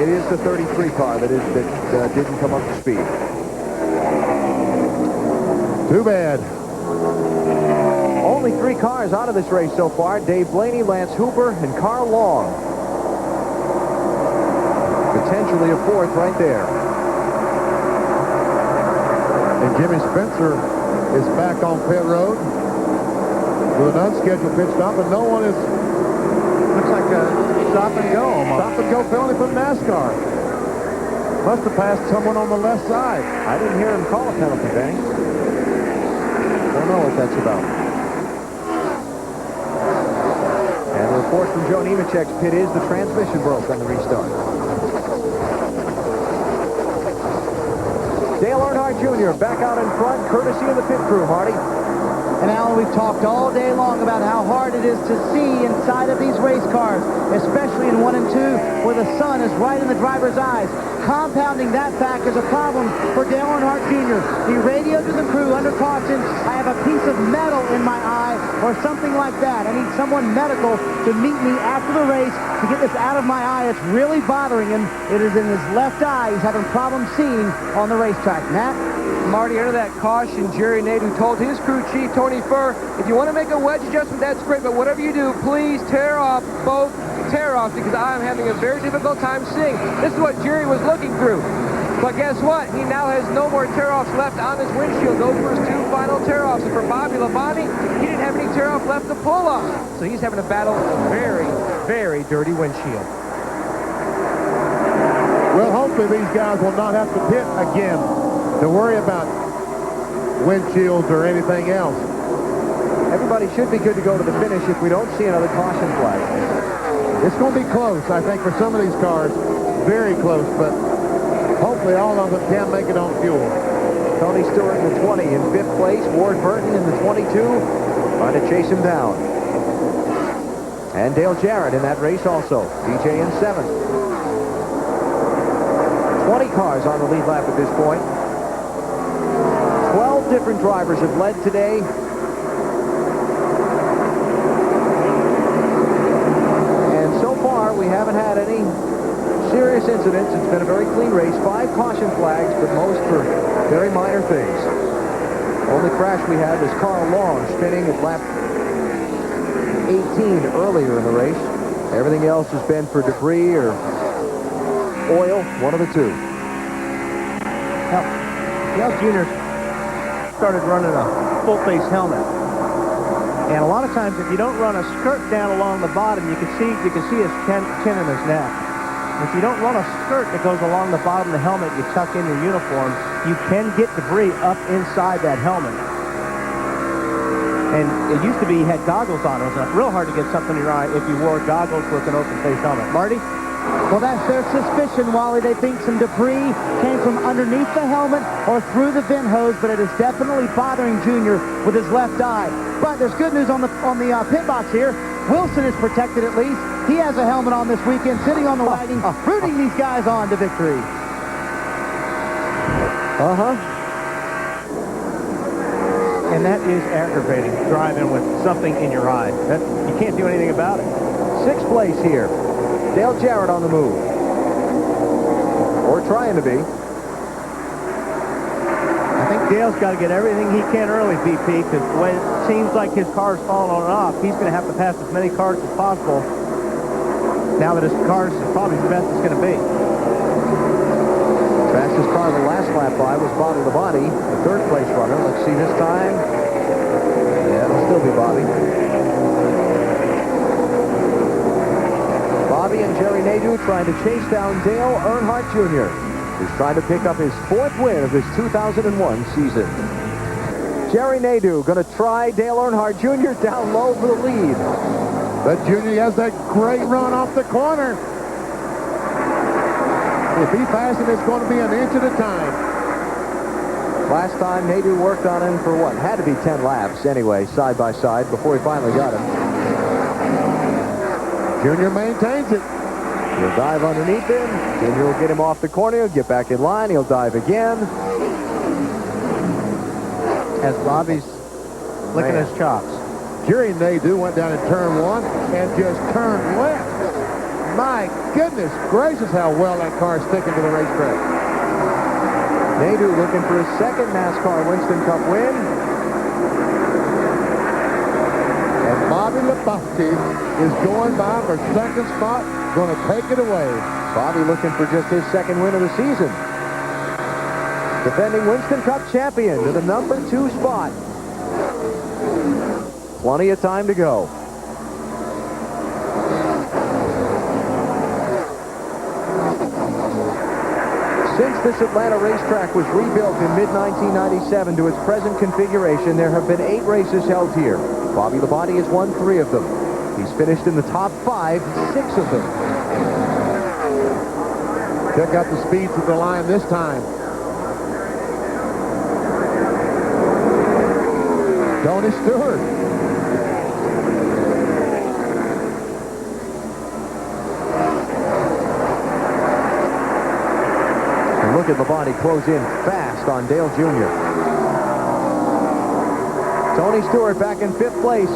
Speaker 1: It is the 33 car that didn't come up to speed.
Speaker 2: Too bad.
Speaker 1: Only 3 cars out of this race so far. Dave Blaney, Lance Hooper, and Carl Long. Potentially a 4th right there.
Speaker 2: And Jimmy Spencer is back on pit road with an unscheduled pit stop, and no one is...
Speaker 3: Looks like a stop and go almost.
Speaker 2: Stop and go penalty from NASCAR. Must have passed someone on the left side.
Speaker 1: I didn't hear him call a penalty, Benny. Don't know what that's about. And the report from Joe Nemechek's pit is the transmission broke on the restart. Dale Earnhardt Jr. back out in front, courtesy of the pit crew, Marty.
Speaker 6: And Alan, we've talked all day long about how hard it is to see inside of these race cars, especially in 1 and 2, where the sun is right in the driver's eyes. Compounding that fact is a problem for Dale Earnhardt Jr. He radioed to the crew under caution, I have a piece of metal in my eye, or something like that. I need someone medical to meet me after the race to get this out of my eye. It's really bothering him. It is in his left eye. He's having problems seeing on the racetrack. Matt?
Speaker 4: Marty, under that caution, Jerry Nadeau told his crew chief, Tony Furr, if you want to make a wedge adjustment, that's great, but whatever you do, please tear off both tear-offs because I'm having a very difficult time seeing. This is what Jerry was looking through. But guess what? He now has no more tear-offs left on his windshield. Those were his 2 final tear-offs. And for Bobby Labonte, he didn't have any tear-off left to pull off. So he's having to battle a very, very dirty windshield.
Speaker 2: Well, hopefully these guys will not have to pit again to worry about windshields or anything else.
Speaker 1: Everybody should be good to go to the finish if we don't see another caution flag.
Speaker 2: It's going to be close, I think, for some of these cars. Very close, but hopefully all of them can make it on fuel.
Speaker 1: Tony Stewart in the 20 in 5th place. Ward Burton in the 22 trying to chase him down. And Dale Jarrett in that race also. DJ in 7th. 20 cars on the lead lap at this point. 12 different drivers have led today. And so far, we haven't had any serious incidents. It's been a very clean race. 5 caution flags, but most for very minor things. Only crash we had was Carl Long spinning at lap 18 earlier in the race. Everything else has been for debris or oil, one of the 2.
Speaker 3: Now, Dale Jr. started running a full-face helmet. And a lot of times, if you don't run a skirt down along the bottom, you can see his chin in his neck. If you don't run a skirt that goes along the bottom of the helmet, you tuck in your uniform, you can get debris up inside that helmet. And it used to be you had goggles on. It was real hard to get something in your eye if you wore goggles with an open-face helmet. Marty?
Speaker 6: Well, that's their suspicion, Wally. They think some debris came from underneath the helmet or through the vent hose, but it is definitely bothering Junior with his left eye. But there's good news on the pit box here. Wilson is protected at least. He has a helmet on this weekend, sitting on the wagon, rooting these guys on to victory.
Speaker 3: And that is aggravating, driving with something in your eye. You can't do anything about it.
Speaker 1: 6th place here. Dale Jarrett on the move. Or trying to be.
Speaker 6: I think Dale's got to get everything he can early, BP, because the way it seems like his car's falling on and off, he's going to have to pass as many cars as possible now that his car's probably the best it's going to be.
Speaker 1: Fastest car the last lap by was Bobby Labonte, the third place runner. Let's see this time. Yeah, it'll still be Bobby. Bobby and Jerry Nadeau trying to chase down Dale Earnhardt Jr., who's trying to pick up his 4th win of his 2001 season. Jerry Nadeau going to try Dale Earnhardt Jr. down low for the lead.
Speaker 2: But Junior has that great run off the corner. If he passes, it's going to be an inch at a time.
Speaker 1: Last time Nadeau worked on him for what? Had to be 10 laps anyway, side by side, before he finally got him.
Speaker 2: Junior maintains it.
Speaker 1: He'll dive underneath him. Junior will get him off the corner. He'll get back in line. He'll dive again.
Speaker 6: As Bobby's licking his chops.
Speaker 2: Jerry Nadeau went down in turn 1 and just turned left. My goodness gracious, how well that car is sticking to the racetrack.
Speaker 1: Nadeau looking for his 2nd NASCAR Winston Cup win.
Speaker 2: And Bobby Labonte is going by for 2nd spot, going to take it away.
Speaker 1: Bobby looking for just his 2nd win of the season. Defending Winston Cup champion to the number 2 spot. Plenty of time to go. Since this Atlanta racetrack was rebuilt in mid-1997 to its present configuration, there have been 8 races held here. Bobby Labonte has won 3 of them. He's finished in the top 5, 6 of them.
Speaker 2: Check out the speeds of the line this time. Tony Stewart.
Speaker 1: And look at Labonte close in fast on Dale Jr. Tony Stewart back in 5th place.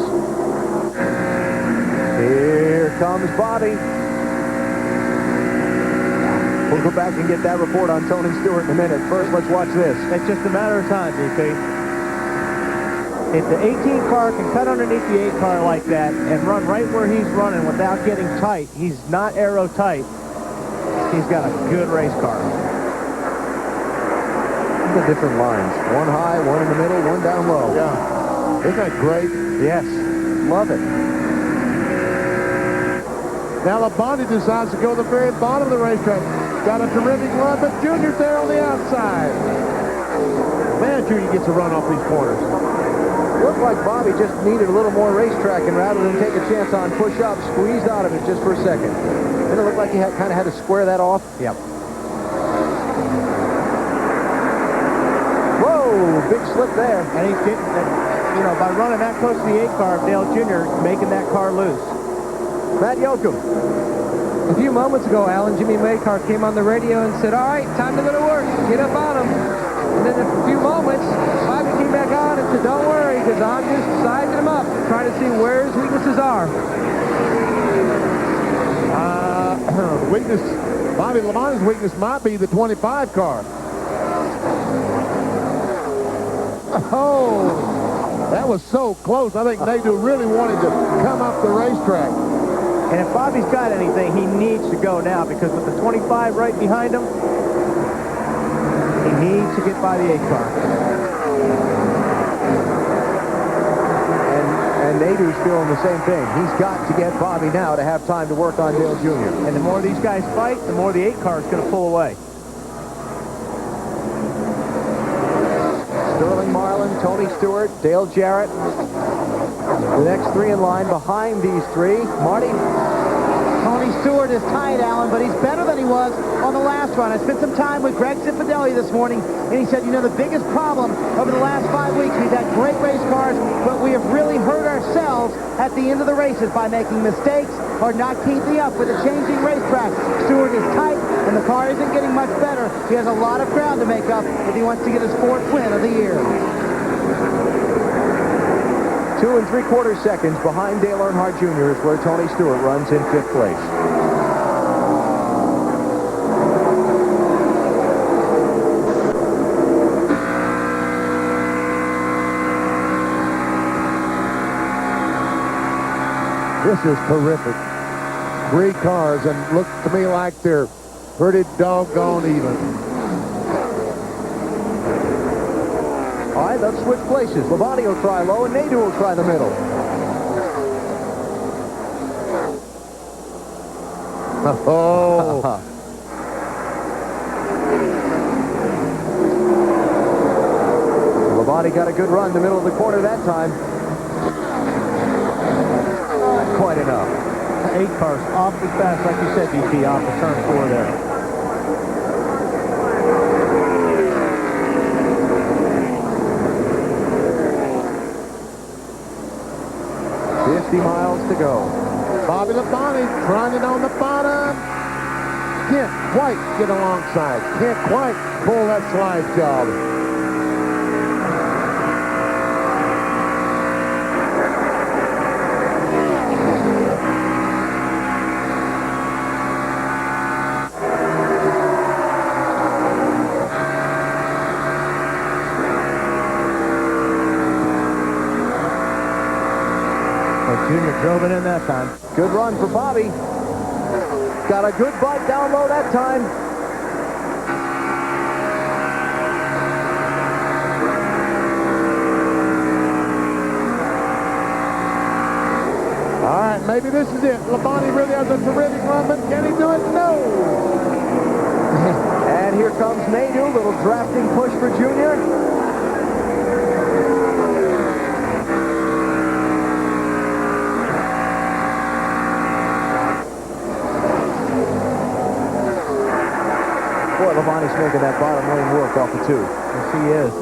Speaker 1: Here comes Bobby. We'll go back and get that report on Tony Stewart in a minute. First, let's watch this.
Speaker 6: It's just a matter of time, BP. If the 18 car can cut underneath the 8 car like that and run right where he's running without getting tight, he's not aero tight, he's got a good race car.
Speaker 1: The different lines. One high, one in the middle, one down low.
Speaker 2: Yeah. Isn't that great?
Speaker 1: Yes. Love it.
Speaker 2: Now Labonte decides to go to the very bottom of the racetrack. Got a terrific run, but Junior's there on the outside. Man, Junior gets a run off these corners.
Speaker 1: Looked like Bobby just needed a little more racetrack, and rather than take a chance on push-up, squeezed out of it just for a second. Didn't it look like he kind of had to square that off?
Speaker 6: Yep.
Speaker 1: Whoa, big slip there.
Speaker 6: And he's getting, by running that close to the 8 car, Dale Jr. making that car loose.
Speaker 1: Matt Yoakum.
Speaker 4: A few moments ago, Alan, Jimmy Maycar came on the radio and said, all right, time to go to work. Get up on him. And then in a few moments, Bobby came back on and said, don't worry, because I'm just sizing him up, trying to see where his weaknesses are.
Speaker 2: Bobby Labonte's weakness might be the 25 car. Oh, that was so close. I think Nadeau really wanted to come up the racetrack.
Speaker 6: And if Bobby's got anything, he needs to go now, because with the 25 right behind him, he needs to get by the 8 car.
Speaker 1: And Nadeau's feeling the same thing. He's got to get Bobby now to have time to work on Dale Jr.
Speaker 6: And the more these guys fight, the more the 8 car is going to pull away.
Speaker 1: Sterling Marlin, Tony Stewart, Dale Jarrett. The next 3 in line behind these 3. Marty?
Speaker 10: Tony Stewart is tight, Alan, but he's better than he was on the last run. I spent some time with Greg Cifadelli this morning, and he said, the biggest problem over the last 5 weeks, we've had great race cars, but we have really hurt ourselves at the end of the races by making mistakes or not keeping up with the changing racetrack. Stewart is tight, and the car isn't getting much better. He has a lot of ground to make up if he wants to get his 4th win of the year.
Speaker 1: 2 3/4 seconds behind Dale Earnhardt Jr. is where Tony Stewart runs in 5th place.
Speaker 2: This is terrific. 3 cars, and look to me like they're pretty doggone even.
Speaker 1: All right, let's switch places. Labonte will try low, and Nadeau will try the middle.
Speaker 2: Oh.
Speaker 1: Labonte got a good run in the middle of the corner that time. Not quite enough.
Speaker 6: 8 cars awfully fast, like you said, DT, off the turn 4 there.
Speaker 1: Miles to go.
Speaker 2: Bobby Labonte trying it on the bottom. Can't quite get alongside. Can't quite pull that slide job.
Speaker 6: Junior drove it in that time.
Speaker 1: Good run for Bobby. Got a good bite down low that time.
Speaker 2: All right, maybe this is it. Labonte really has a terrific run, but can he do it? No.
Speaker 1: And here comes Nadeau. Little drafting push for Junior. Boy, Labonte's making that bottom lane work off the 2.
Speaker 6: Yes, he is.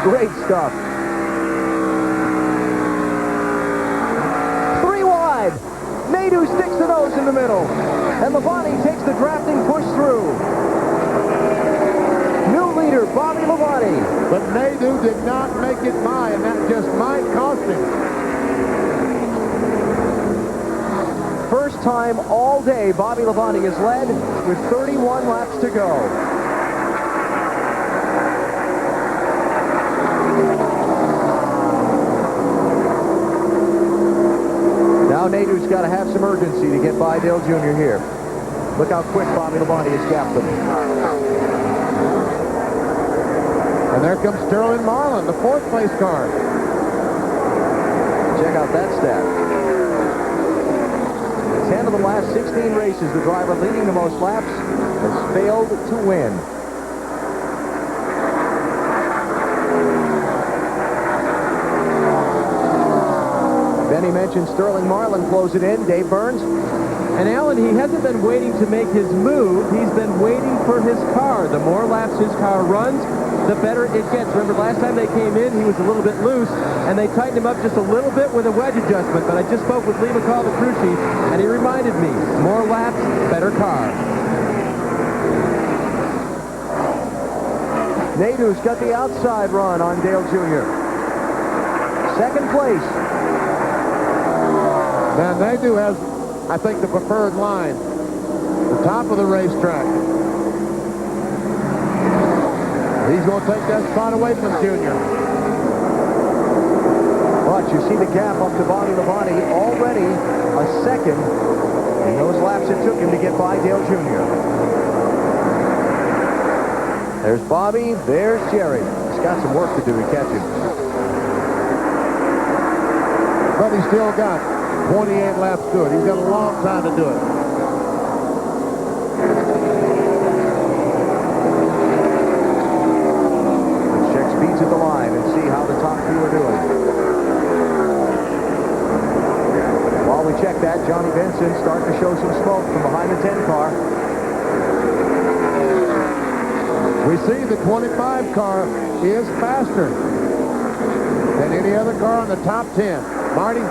Speaker 1: Great stuff. 3 wide. Nadeau sticks the nose in the middle. And Labonte takes the drafting push through. New leader, Bobby Labonte.
Speaker 2: But Nadeau did not make it by, and that just might cost him.
Speaker 1: First time all day Bobby Labonte has led with 31 laps to go. Now Nadeau's got to have some urgency to get by Dale Jr. here. Look how quick Bobby Labonte has gapped them.
Speaker 2: And there comes Sterling Marlin, the 4th place car.
Speaker 1: Check out that stat. 10 of the last 16 races, the driver leading the most laps has failed to win. Benny mentioned Sterling Marlin close it in. Dave Burns.
Speaker 3: And Alan, he hasn't been waiting to make his move. He's been waiting for his car. The more laps his car runs, the better it gets. Remember, last time they came in, he was a little bit loose, and they tightened him up just a little bit with a wedge adjustment. But I just spoke with Lee McCall, the crew chief, and he reminded me, more laps, better car.
Speaker 1: Nadeau's got the outside run on Dale Jr. Second place.
Speaker 2: Now, Nadeau has, I think, the preferred line. The top of the racetrack. He's going to take that spot away from Junior.
Speaker 1: Watch, you see the gap up to Bobby Labonte, already a second in those laps it took him to get by Dale Jr. There's Bobby, there's Jerry. He's got some work to do to catch him.
Speaker 2: But he's still got 28 laps to it. He's got a long time to do it.
Speaker 1: Check speeds at the line and see how the top 2 are doing. While we check that, Johnny Benson starting to show some smoke from behind the 10 car.
Speaker 2: We see the 25 car is faster than any other car on the top 10. Marty?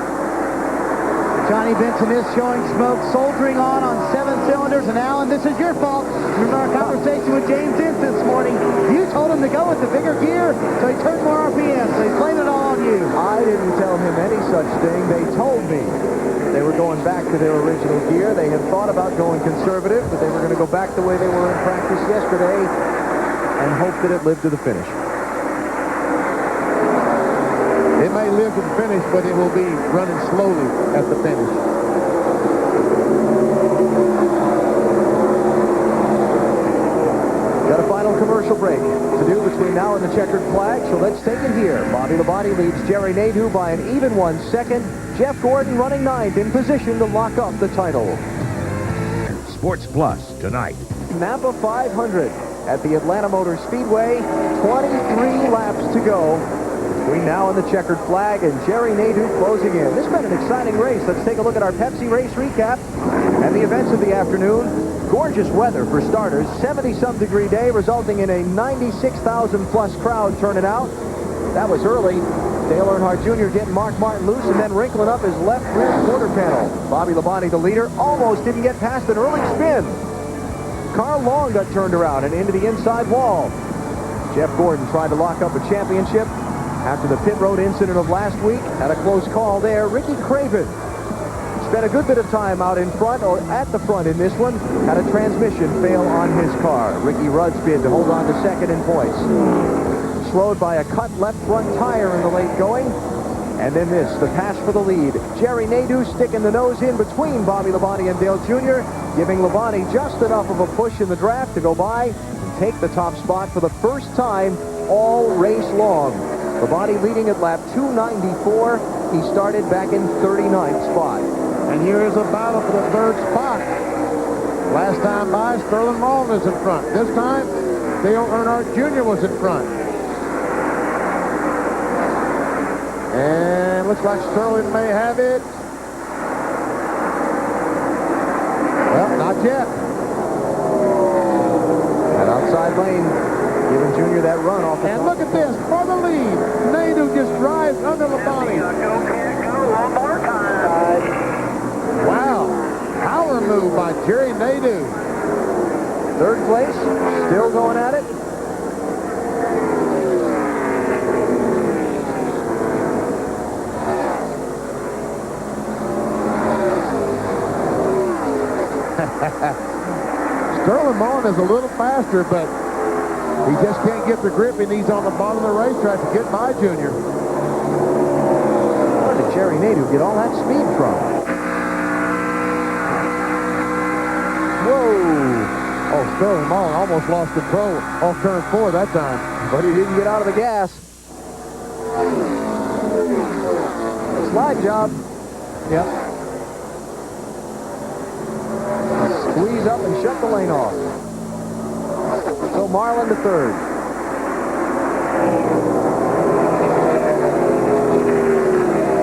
Speaker 10: Johnny Benson is showing smoke, soldiering on 7 cylinders. And Alan, this is your fault. Remember our conversation with James Ince this morning. You told him to go with the bigger gear, so he turned more RPM, so he's playing it all on you.
Speaker 1: I didn't tell him any such thing. They told me they were going back to their original gear. They had thought about going conservative, but they were going to go back the way they were in practice yesterday and hope that it lived to the finish.
Speaker 2: It may live to the finish, but it will be running slowly at the finish.
Speaker 1: Got a final commercial break to do between now and the checkered flag, so let's take it here. Bobby Labonte leads Jerry Nadeau by an even 1 second. Jeff Gordon running 9th in position to lock up the title.
Speaker 11: Sports Plus tonight.
Speaker 1: Napa 500 at the Atlanta Motor Speedway. 23 laps to go between now and the checkered flag, and Jerry Nadeau closing in. This has been an exciting race. Let's take a look at our Pepsi race recap and the events of the afternoon. Gorgeous weather for starters. 70-some degree day, resulting in a 96,000-plus crowd turning out. That was early. Dale Earnhardt Jr. getting Mark Martin loose and then wrinkling up his left rear quarter panel. Bobby Labonte, the leader, almost didn't get past an early spin. Carl Long got turned around and into the inside wall. Jeff Gordon tried to lock up a championship after the pit road incident of last week. Had a close call there. Ricky Craven spent a good bit of time out in front, or at the front in this one. Had a transmission fail on his car. Ricky Rudd's bid to hold on to second in points. Slowed by a cut left front tire in the late going. And then this, the pass for the lead. Jerry Nadeau sticking the nose in between Bobby Labonte and Dale Jr., giving Labonte just enough of a push in the draft to go by and take the top spot for the first time all race long. Labonte leading at lap 294. He started back in 39th spot.
Speaker 2: And here is a battle for the third spot. Last time by, Sterling Malone is in front. This time, Dale Earnhardt Jr. was in front. And looks like Sterling may have it. Well, not yet.
Speaker 1: That outside lane giving Jr. that run off the
Speaker 2: And
Speaker 1: top.
Speaker 2: look at this, for the lead. Nadeau just drives under Labonte.
Speaker 5: One more time.
Speaker 2: Wow. Power move by Jerry Nadeau.
Speaker 1: Third place, still going at it.
Speaker 2: Sterling Malone is a little faster, but he just can't get the grip he needs on the bottom of the racetrack to get by Junior.
Speaker 1: Where did Jerry Nadeau get all that speed from? Whoa!
Speaker 2: Oh, Sterling Malone almost lost control off turn 4 that time.
Speaker 1: But he didn't get out of the gas. Slide job.
Speaker 3: Yep.
Speaker 1: Squeeze up and shut the lane off. So Marlin to third.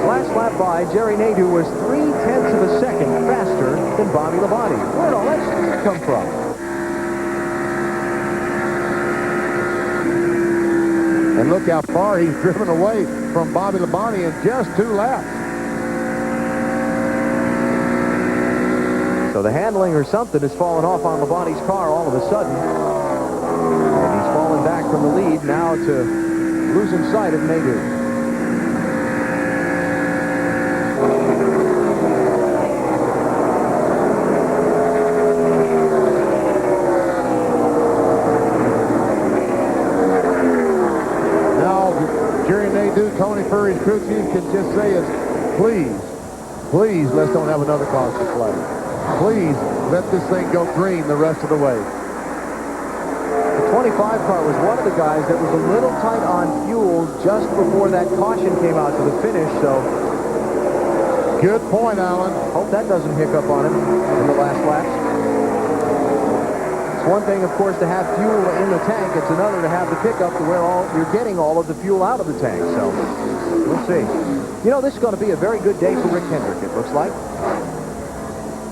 Speaker 1: Last lap by, Jerry Nadeau was 0.3 of a second faster than Bobby Labonte. Where'd all that speed come from?
Speaker 2: And look how far he's driven away from Bobby Labonte in just 2 laps.
Speaker 1: So the handling or something has fallen off on Labonte's car all of a sudden. And he's fallen back from the lead now to losing sight of Nadeau.
Speaker 2: Now, Jerry Nadeau, Tony Furry's crew chief can just say is, please, let's don't have another caution flag. Please, let this thing go green the rest of the way.
Speaker 1: The 25 car was one of the guys that was a little tight on fuel just before that caution came out to the finish, so
Speaker 2: good point, Alan.
Speaker 1: Hope that doesn't hiccup on him in the last laps. It's one thing, of course, to have fuel in the tank. It's another to have the pickup to where you're getting all of the fuel out of the tank, so we'll see. You know, this is going to be a very good day for Rick Hendrick, it looks like.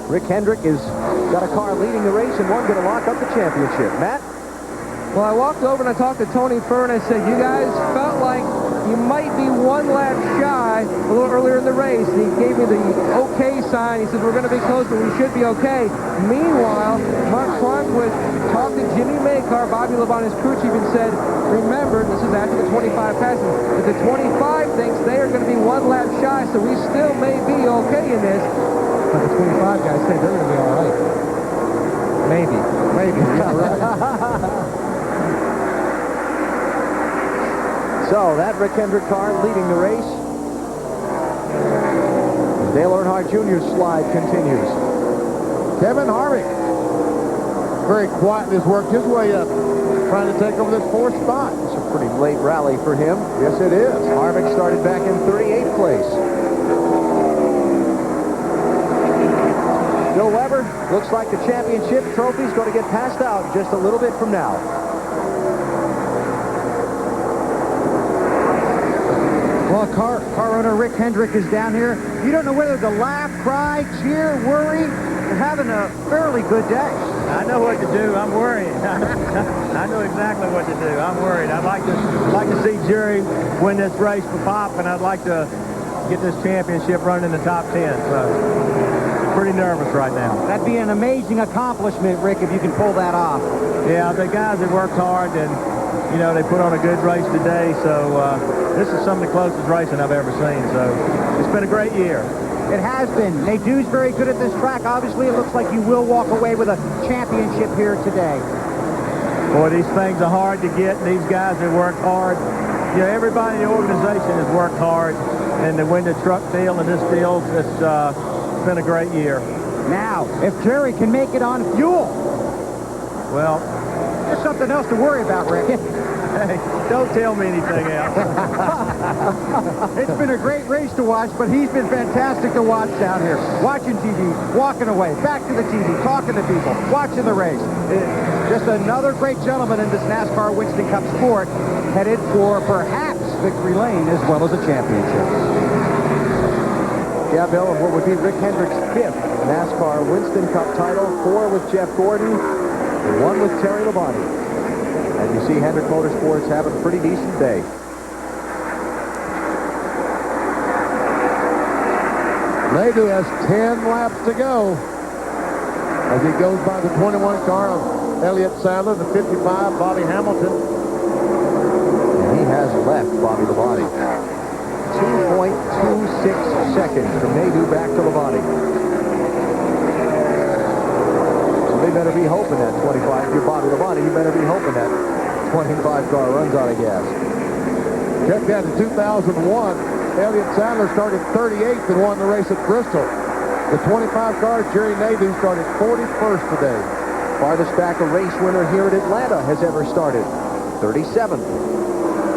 Speaker 1: Rick Hendrick has got a car leading the race and one going to lock up the championship. Matt?
Speaker 4: Well, I walked over and I talked to Tony Furr and I said, you guys felt like you might be 1 lap shy a little earlier in the race. And he gave me the okay sign. He said, we're going to be close, but we should be okay. Meanwhile, Mark Cronquist talked to Jimmy Maycar, Bobby Labonte's crew chief, and said, remember, this is after the 25 passes, that the 25 thinks they are going to be 1 lap shy, so we still may be okay in this. But the 25 guys say they're going to be all right. Maybe.
Speaker 2: Yeah, right.
Speaker 1: So that Rick Hendrick car leading the race. Dale Earnhardt Jr.'s slide continues.
Speaker 2: Kevin Harvick very quietly has worked his way up, trying to take over this 4th spot.
Speaker 1: It's a pretty late rally for him.
Speaker 2: Yes, it is.
Speaker 1: Harvick started back in 38th place. Bill Weber, looks like the championship trophy is going to get passed out just a little bit from now.
Speaker 6: Well, car owner Rick Hendrick is down here. You don't know whether to laugh, cry, cheer, worry. You're having a fairly good day.
Speaker 3: I know what to do. I'm worried. I know exactly what to do. I'm worried. I'd like to see Jerry win this race for Pop, and I'd like to get this championship running in the top 10. So, pretty nervous right now.
Speaker 6: That'd be an amazing accomplishment, Rick, if you can pull that off.
Speaker 3: Yeah, the guys that worked hard, and you know, they put on a good race today. So this is some of the closest racing I've ever seen. So it's been a great year.
Speaker 6: It has been. Nadeau's very good at this track. Obviously, it looks like you will walk away with a championship here today.
Speaker 3: Boy, these things are hard to get. These guys have worked hard. You know, everybody in the organization has worked hard. And to win the truck deal and this deal, it's been a great year.
Speaker 6: Now, if Jerry can make it on fuel.
Speaker 3: Well,
Speaker 6: there's something else to worry about, Rick.
Speaker 3: Hey, don't tell me anything else.
Speaker 6: It's been a great race to watch, but he's been fantastic to watch down here. Watching TV, walking away, back to the TV, talking to people, watching the race. Just another great gentleman in this NASCAR Winston Cup sport, headed for perhaps victory lane as well as a championship.
Speaker 1: Yeah, Bill, and what would be Rick Hendrick's 5th NASCAR Winston Cup title, 4 with Jeff Gordon, 1 with Terry Labonte. And you see Hendrick Motorsports having a pretty decent day.
Speaker 2: Nadeau has 10 laps to go as he goes by the 21 car of Elliott Sadler, the 55, Bobby Hamilton.
Speaker 1: And he has left Bobby Labonte. 2.26 seconds from Nadeau back to Labonte. They better be hoping that 25. If you're Bobby Labonte, you better be hoping that 25 car runs out of gas.
Speaker 2: Check that in 2001. Elliott Sadler started 38th and won the race at Bristol. The 25 car, Jerry Nadeau, started 41st today.
Speaker 1: Farthest back a race winner here at Atlanta has ever started. 37th.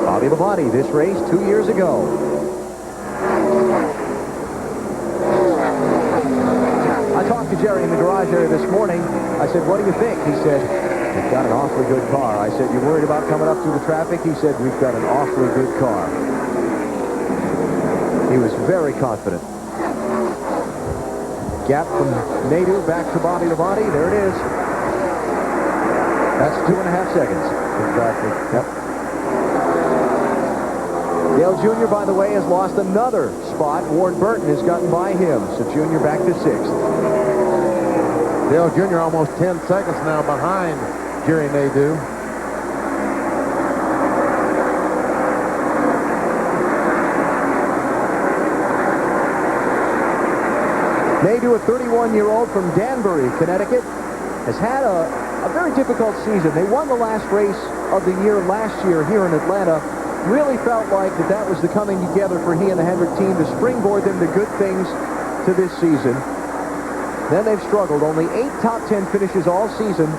Speaker 1: Bobby Labonte, this race 2 years ago. I talked to Jerry in the garage area this morning. I said, what do you think? He said, we've got an awfully good car. I said, you worried about coming up through the traffic? He said, we've got an awfully good car. He was very confident. Gap from Nadeau back to Bobby Labonte. There it is. That's 2.5 seconds. Exactly. Yep. Dale Jr., by the way, has lost another spot. Ward Burton has gotten by him. So Jr. back to 6th.
Speaker 2: Dale Jr. almost 10 seconds now behind Jerry Nadeau.
Speaker 1: Nadeau, a 31-year-old from Danbury, Connecticut, has had a very difficult season. They won the last race of the year last year here in Atlanta. Really felt like that was the coming together for he and the Hendrick team to springboard them to good things to this season. Then they've struggled. Only 8 top 10 finishes all season,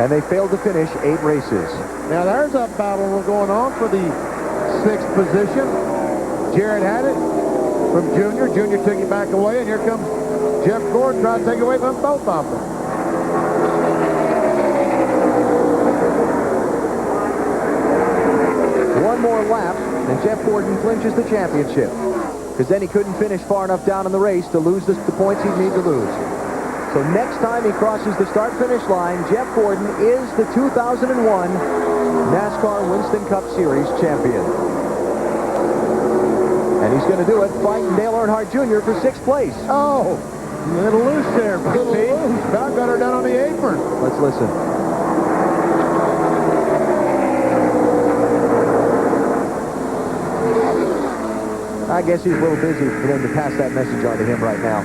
Speaker 1: and they failed to finish 8 races.
Speaker 2: Now there's a battle going on for the 6th position. Jared had it from Junior. Junior took it back away, and here comes Jeff Gordon trying to take it away from both of them.
Speaker 1: One more lap, and Jeff Gordon clinches the championship. Because then he couldn't finish far enough down in the race to lose the points he'd need to lose. So next time he crosses the start-finish line, Jeff Gordon is the 2001 NASCAR Winston Cup Series champion. And he's going to do it fighting Dale Earnhardt Jr. for 6th place.
Speaker 2: Oh, a little loose there, little loose. About got her down on the apron.
Speaker 1: Let's listen. I guess he's a little busy for them to pass that message on to him right now.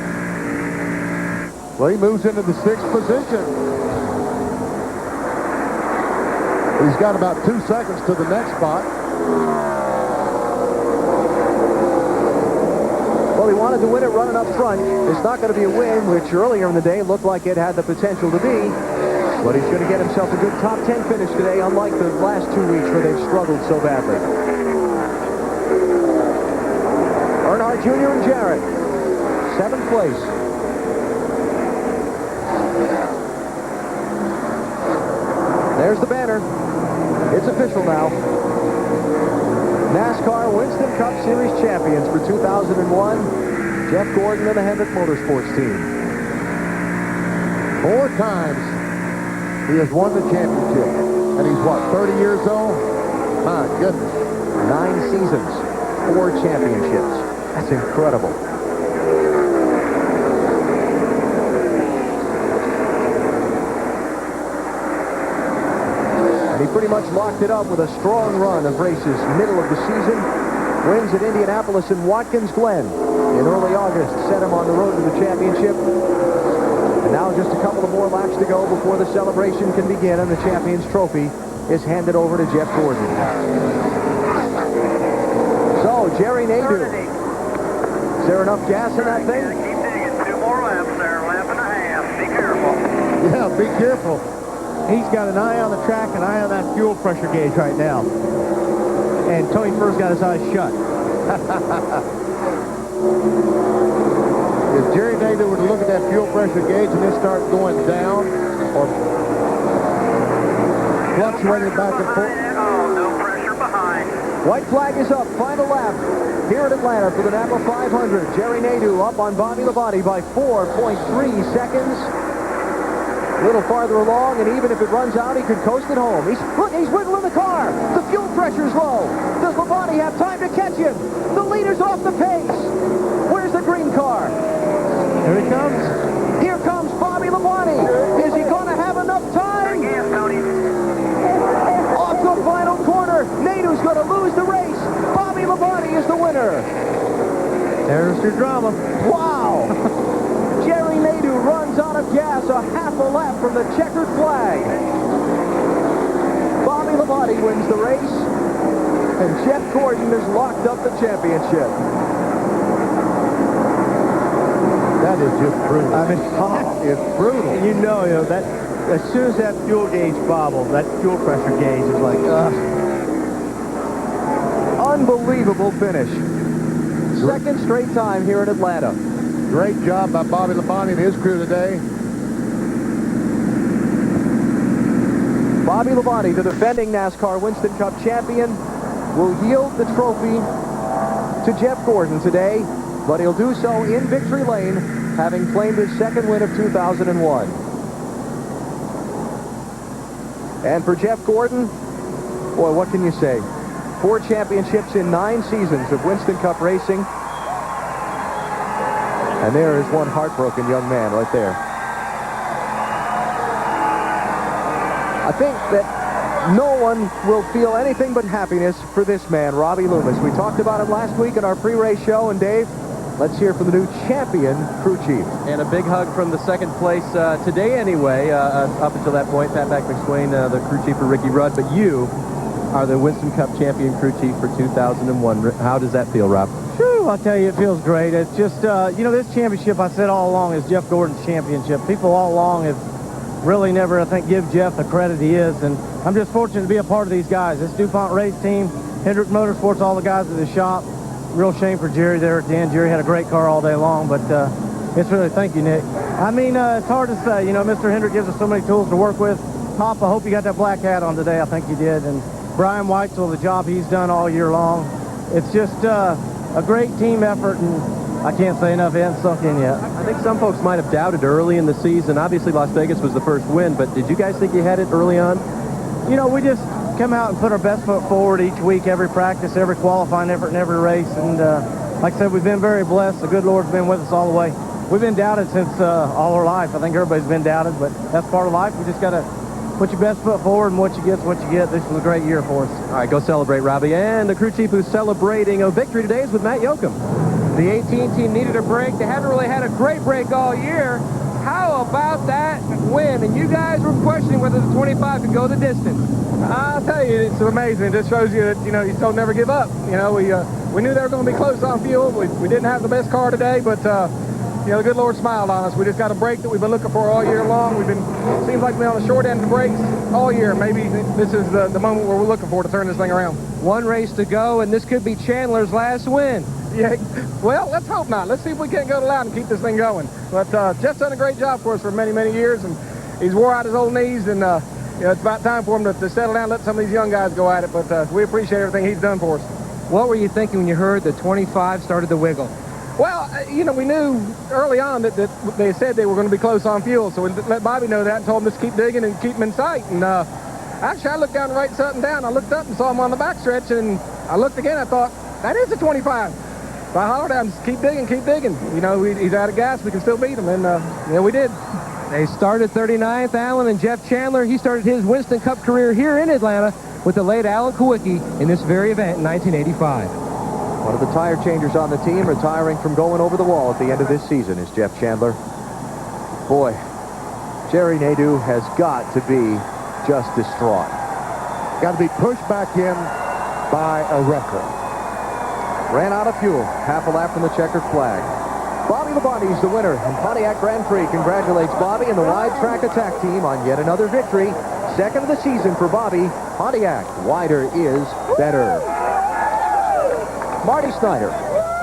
Speaker 2: Well, he moves into the 6th position. He's got about 2 seconds to the next spot.
Speaker 1: Well, Well, he wanted to win it running up front. It's not going to be a win, which earlier in the day looked like it had the potential to be. But he's going to get himself a good top 10 finish today, unlike the last 2 weeks where they've struggled so badly. Earnhardt Jr. and Jarrett, 7th place. There's the banner. It's official now. NASCAR Winston Cup Series champions for 2001, Jeff Gordon and the Hendrick Motorsports team.
Speaker 2: 4 times he has won the championship. And he's, what, 30 years old? My goodness.
Speaker 1: 9 seasons, 4 championships. That's incredible. And he pretty much locked it up with a strong run of races middle of the season. Wins at Indianapolis and Watkins Glen in early August set him on the road to the championship. And now just a couple of more laps to go before the celebration can begin and the Champions Trophy is handed over to Jeff Gordon. So, Jerry Nadeau. Is there enough gas in that thing?
Speaker 5: Keep digging. 2 more laps there. Lap and a half. Be careful.
Speaker 2: Yeah, be careful.
Speaker 3: He's got an eye on the track, an eye on that fuel pressure gauge right now. And Tony Furr's got his eyes shut.
Speaker 2: If Jerry Nadeau were to look at that fuel pressure gauge and it start going down or fluctuating back and forth.
Speaker 5: Oh, no pressure behind.
Speaker 1: White flag is up. Final lap here at Atlanta for the Napa 500. Jerry Nadeau up on Bobby Labonte by 4.3 seconds. A little farther along, and even if it runs out, he could coast it home. Look, he's wiggling the car. The fuel pressure's low. Does Labonte have time to catch him? The leader's off the pace. Where's the green car?
Speaker 3: Here he comes.
Speaker 1: Here comes Bobby Labonte. Is he going to have enough time?
Speaker 5: Yes, Tony.
Speaker 1: Off the final corner. Nadeau's going to lose the race. Bobby Labonte is the winner.
Speaker 3: There's your drama.
Speaker 1: Wow. Jerry Nadeau runs out of gas a half a lap from the checkered flag. Bobby Labonte wins the race, and Jeff Gordon has locked up the championship.
Speaker 2: That is just brutal.
Speaker 3: I mean,
Speaker 2: It's brutal.
Speaker 3: you know that as soon as that fuel gauge bobbled, that fuel pressure gauge is like,
Speaker 1: Unbelievable finish. Second straight time here in Atlanta.
Speaker 2: Great job by Bobby Labonte and his crew today.
Speaker 1: Bobby Labonte, the defending NASCAR Winston Cup champion, will yield the trophy to Jeff Gordon today, but he'll do so in victory lane, having claimed his second win of 2001. And for Jeff Gordon, boy, what can you say? 4 championships in 9 seasons of Winston Cup racing. And there is one heartbroken young man right there. I think that no one will feel anything but happiness for this man, Robbie Loomis. We talked about him last week in our pre-race show, and Dave, let's hear from the new champion crew chief.
Speaker 3: and a big hug from the second place today anyway. Up until that point, Pat McSwain, the crew chief for Ricky Rudd, but you are the Winston Cup champion crew chief for 2001. How does that feel, Rob?
Speaker 6: I'll tell you, it feels great. It's just, this championship, I said all along, is Jeff Gordon's championship. People all along have really never, I think, give Jeff the credit he is, and I'm just fortunate to be a part of these guys. This DuPont race team, Hendrick Motorsports, all the guys at the shop. Real shame for Jerry there at the end. Jerry had a great car all day long, but it's really, thank you, Nick. I mean, it's hard to say. Mr. Hendrick gives us so many tools to work with. Pop, I hope you got that black hat on today. I think you did. And Brian Weitzel, the job he's done all year long. It's just a great team effort, and I can't say enough. It hasn't sunk in yet.
Speaker 3: I think some folks might have doubted early in the season. Obviously, Las Vegas was the first win, but did you guys think you had it early on?
Speaker 6: We just come out and put our best foot forward each week, every practice, every qualifying effort, and every race. And like I said, we've been very blessed. The good Lord's been with us all the way. We've been doubted since all our life. I think everybody's been doubted, but that's part of life. We just got to put your best foot forward, and what you get's what you get. This was a great year for us.
Speaker 3: All right, go celebrate, Robbie. And the crew chief who's celebrating a victory today is with Matt Yoakum.
Speaker 4: The 18 team needed a break. They haven't really had a great break all year. how about that win? And you guys were questioning whether the 25 could go the distance.
Speaker 3: I'll tell you, it's amazing. It just shows you that, you know, you still never give up. You know, we knew they were going to be close on fuel. We didn't have the best car today, but, you know, the good Lord smiled on us. We just got a break that we've been looking for all year long. Seems like we've been on the short end of the brakes all year. Maybe this is the moment where we're looking for to turn this thing around.
Speaker 4: One race to go, and this could be Chandler's last win.
Speaker 3: Yeah, well, let's hope not. Let's see if we can't go to loud and keep this thing going. But Jeff's done a great job for us for many, many years, and he's wore out his old knees, and you know, it's about time for him to settle down and let some of these young guys go at it. But we appreciate everything he's done for us.
Speaker 4: What were you thinking when you heard the 25 started to wiggle?
Speaker 3: Well, you know, we knew early on that they said they were going to be close on fuel, so we let Bobby know that and told him to keep digging and keep him in sight. And actually, I looked down to write something down. I looked up and saw him on the backstretch, and I looked again. I thought, that is a 25. So I hollered at him, keep digging, keep digging. You know, he's out of gas. We can still beat him, and yeah, we did.
Speaker 4: They started 39th, Alan, and Jeff Chandler, he started his Winston Cup career here in Atlanta with the late Alan Kawicki in this very event in 1985.
Speaker 1: One of the tire changers on the team retiring from going over the wall at the end of this season is Jeff Chandler. Boy, Jerry Nadeau has got to be just distraught.
Speaker 2: Got to be pushed back in by a wrecker.
Speaker 1: Ran out of fuel, half a lap from the checkered flag. Bobby Labonte's the winner in Pontiac Grand Prix. Congratulates Bobby and the wide track attack team on yet another victory. Second of the season for Bobby. Pontiac, wider is better. Marty Snyder.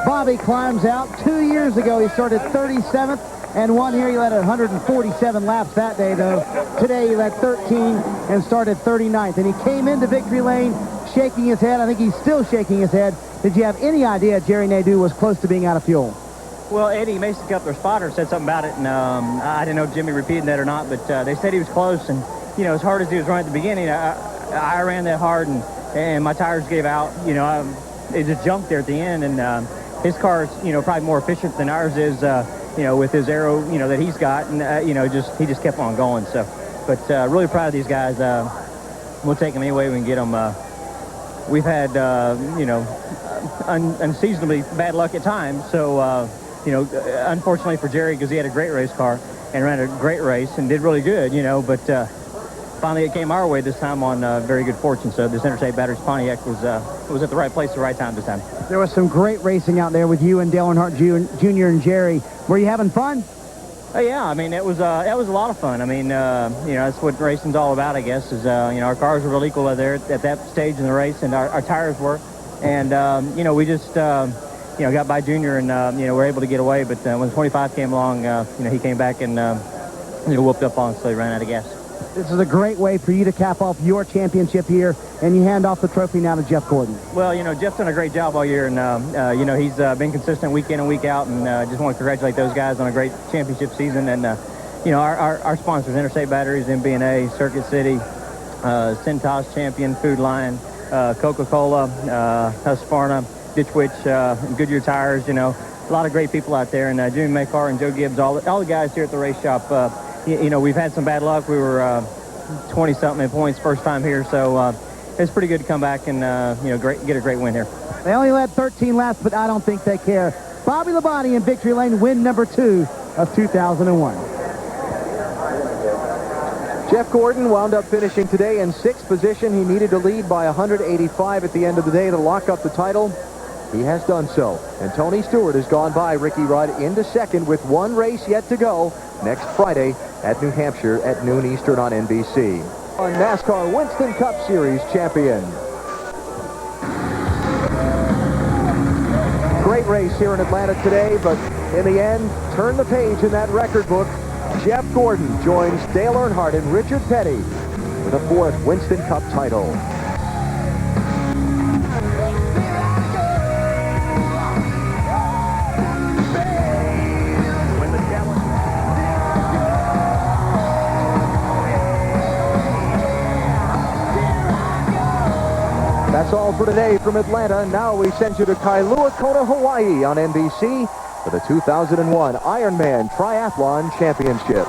Speaker 10: Bobby climbs out. 2 years ago, he started 37th and won here. He led 147 laps that day, though. Today, he led 13 and started 39th. And he came into victory lane shaking his head. I think he's still shaking his head. Did you have any idea Jerry Nadeau was close to being out of fuel?
Speaker 12: Well, Eddie Mason Cup, their spotter, said something about it, and I didn't know if Jimmy repeated that or not, but they said he was close, and, you know, as hard as he was running at the beginning, I ran that hard, and my tires gave out. You know, it just jumped there at the end, and his car's, you know, probably more efficient than ours is, you know, with his aero, you know, that he's got, and, you know, he just kept on going. So, but really proud of these guys. We'll take them any way we can get them. We've had, you know, unseasonably bad luck at times, so, you know, unfortunately for Jerry, because he had a great race car and ran a great race and did really good, you know, but finally it came our way this time on very good fortune. So this Interstate Batteries Pontiac was at the right place at the right time this time.
Speaker 10: There was some great racing out there with you and Dale Earnhardt Jr. and Jerry. Were you having fun?
Speaker 12: Oh, yeah, I mean, it was a lot of fun. I mean, you know, that's what racing's all about, I guess, is, you know, our cars were real equal there at that stage in the race, and our tires were. And, you know, we just, you know, got by Junior and, you know, were able to get away. But when the 25 came along, you know, he came back and, you know, whooped up on us, so he ran out of gas.
Speaker 10: This is a great way for you to cap off your championship here, and you hand off the trophy now to Jeff Gordon.
Speaker 12: Well, you know, Jeff's done a great job all year, and, you know, he's been consistent week in and week out, and just want to congratulate those guys on a great championship season. And, you know, our sponsors, Interstate Batteries, MB&A, Circuit City, Cintas Champion, Food Line, Coca-Cola, Husqvarna, Ditch Witch, Goodyear Tires, you know, a lot of great people out there. And Jimmy Maycar and Joe Gibbs, all the guys here at the race shop, you know, we've had some bad luck. We were 20-something in points first time here, so it's pretty good to come back and, you know, get a great win here.
Speaker 10: They only led 13 laps, but I don't think they care. Bobby Labonte in victory lane, win number 2 of 2001.
Speaker 1: Jeff Gordon wound up finishing today in 6th position. He needed to lead by 185 at the end of the day to lock up the title. He has done so. And Tony Stewart has gone by Ricky Rudd into 2nd with one race yet to go next Friday at New Hampshire at noon Eastern on NBC. On NASCAR Winston Cup Series champion. Great race here in Atlanta today, but in the end, turn the page in that record book. Jeff Gordon joins Dale Earnhardt and Richard Petty for the 4th Winston Cup title. That's all for today from Atlanta. Now we send you to Kailua Kona, Hawaii on NBC for the 2001 Ironman Triathlon Championship.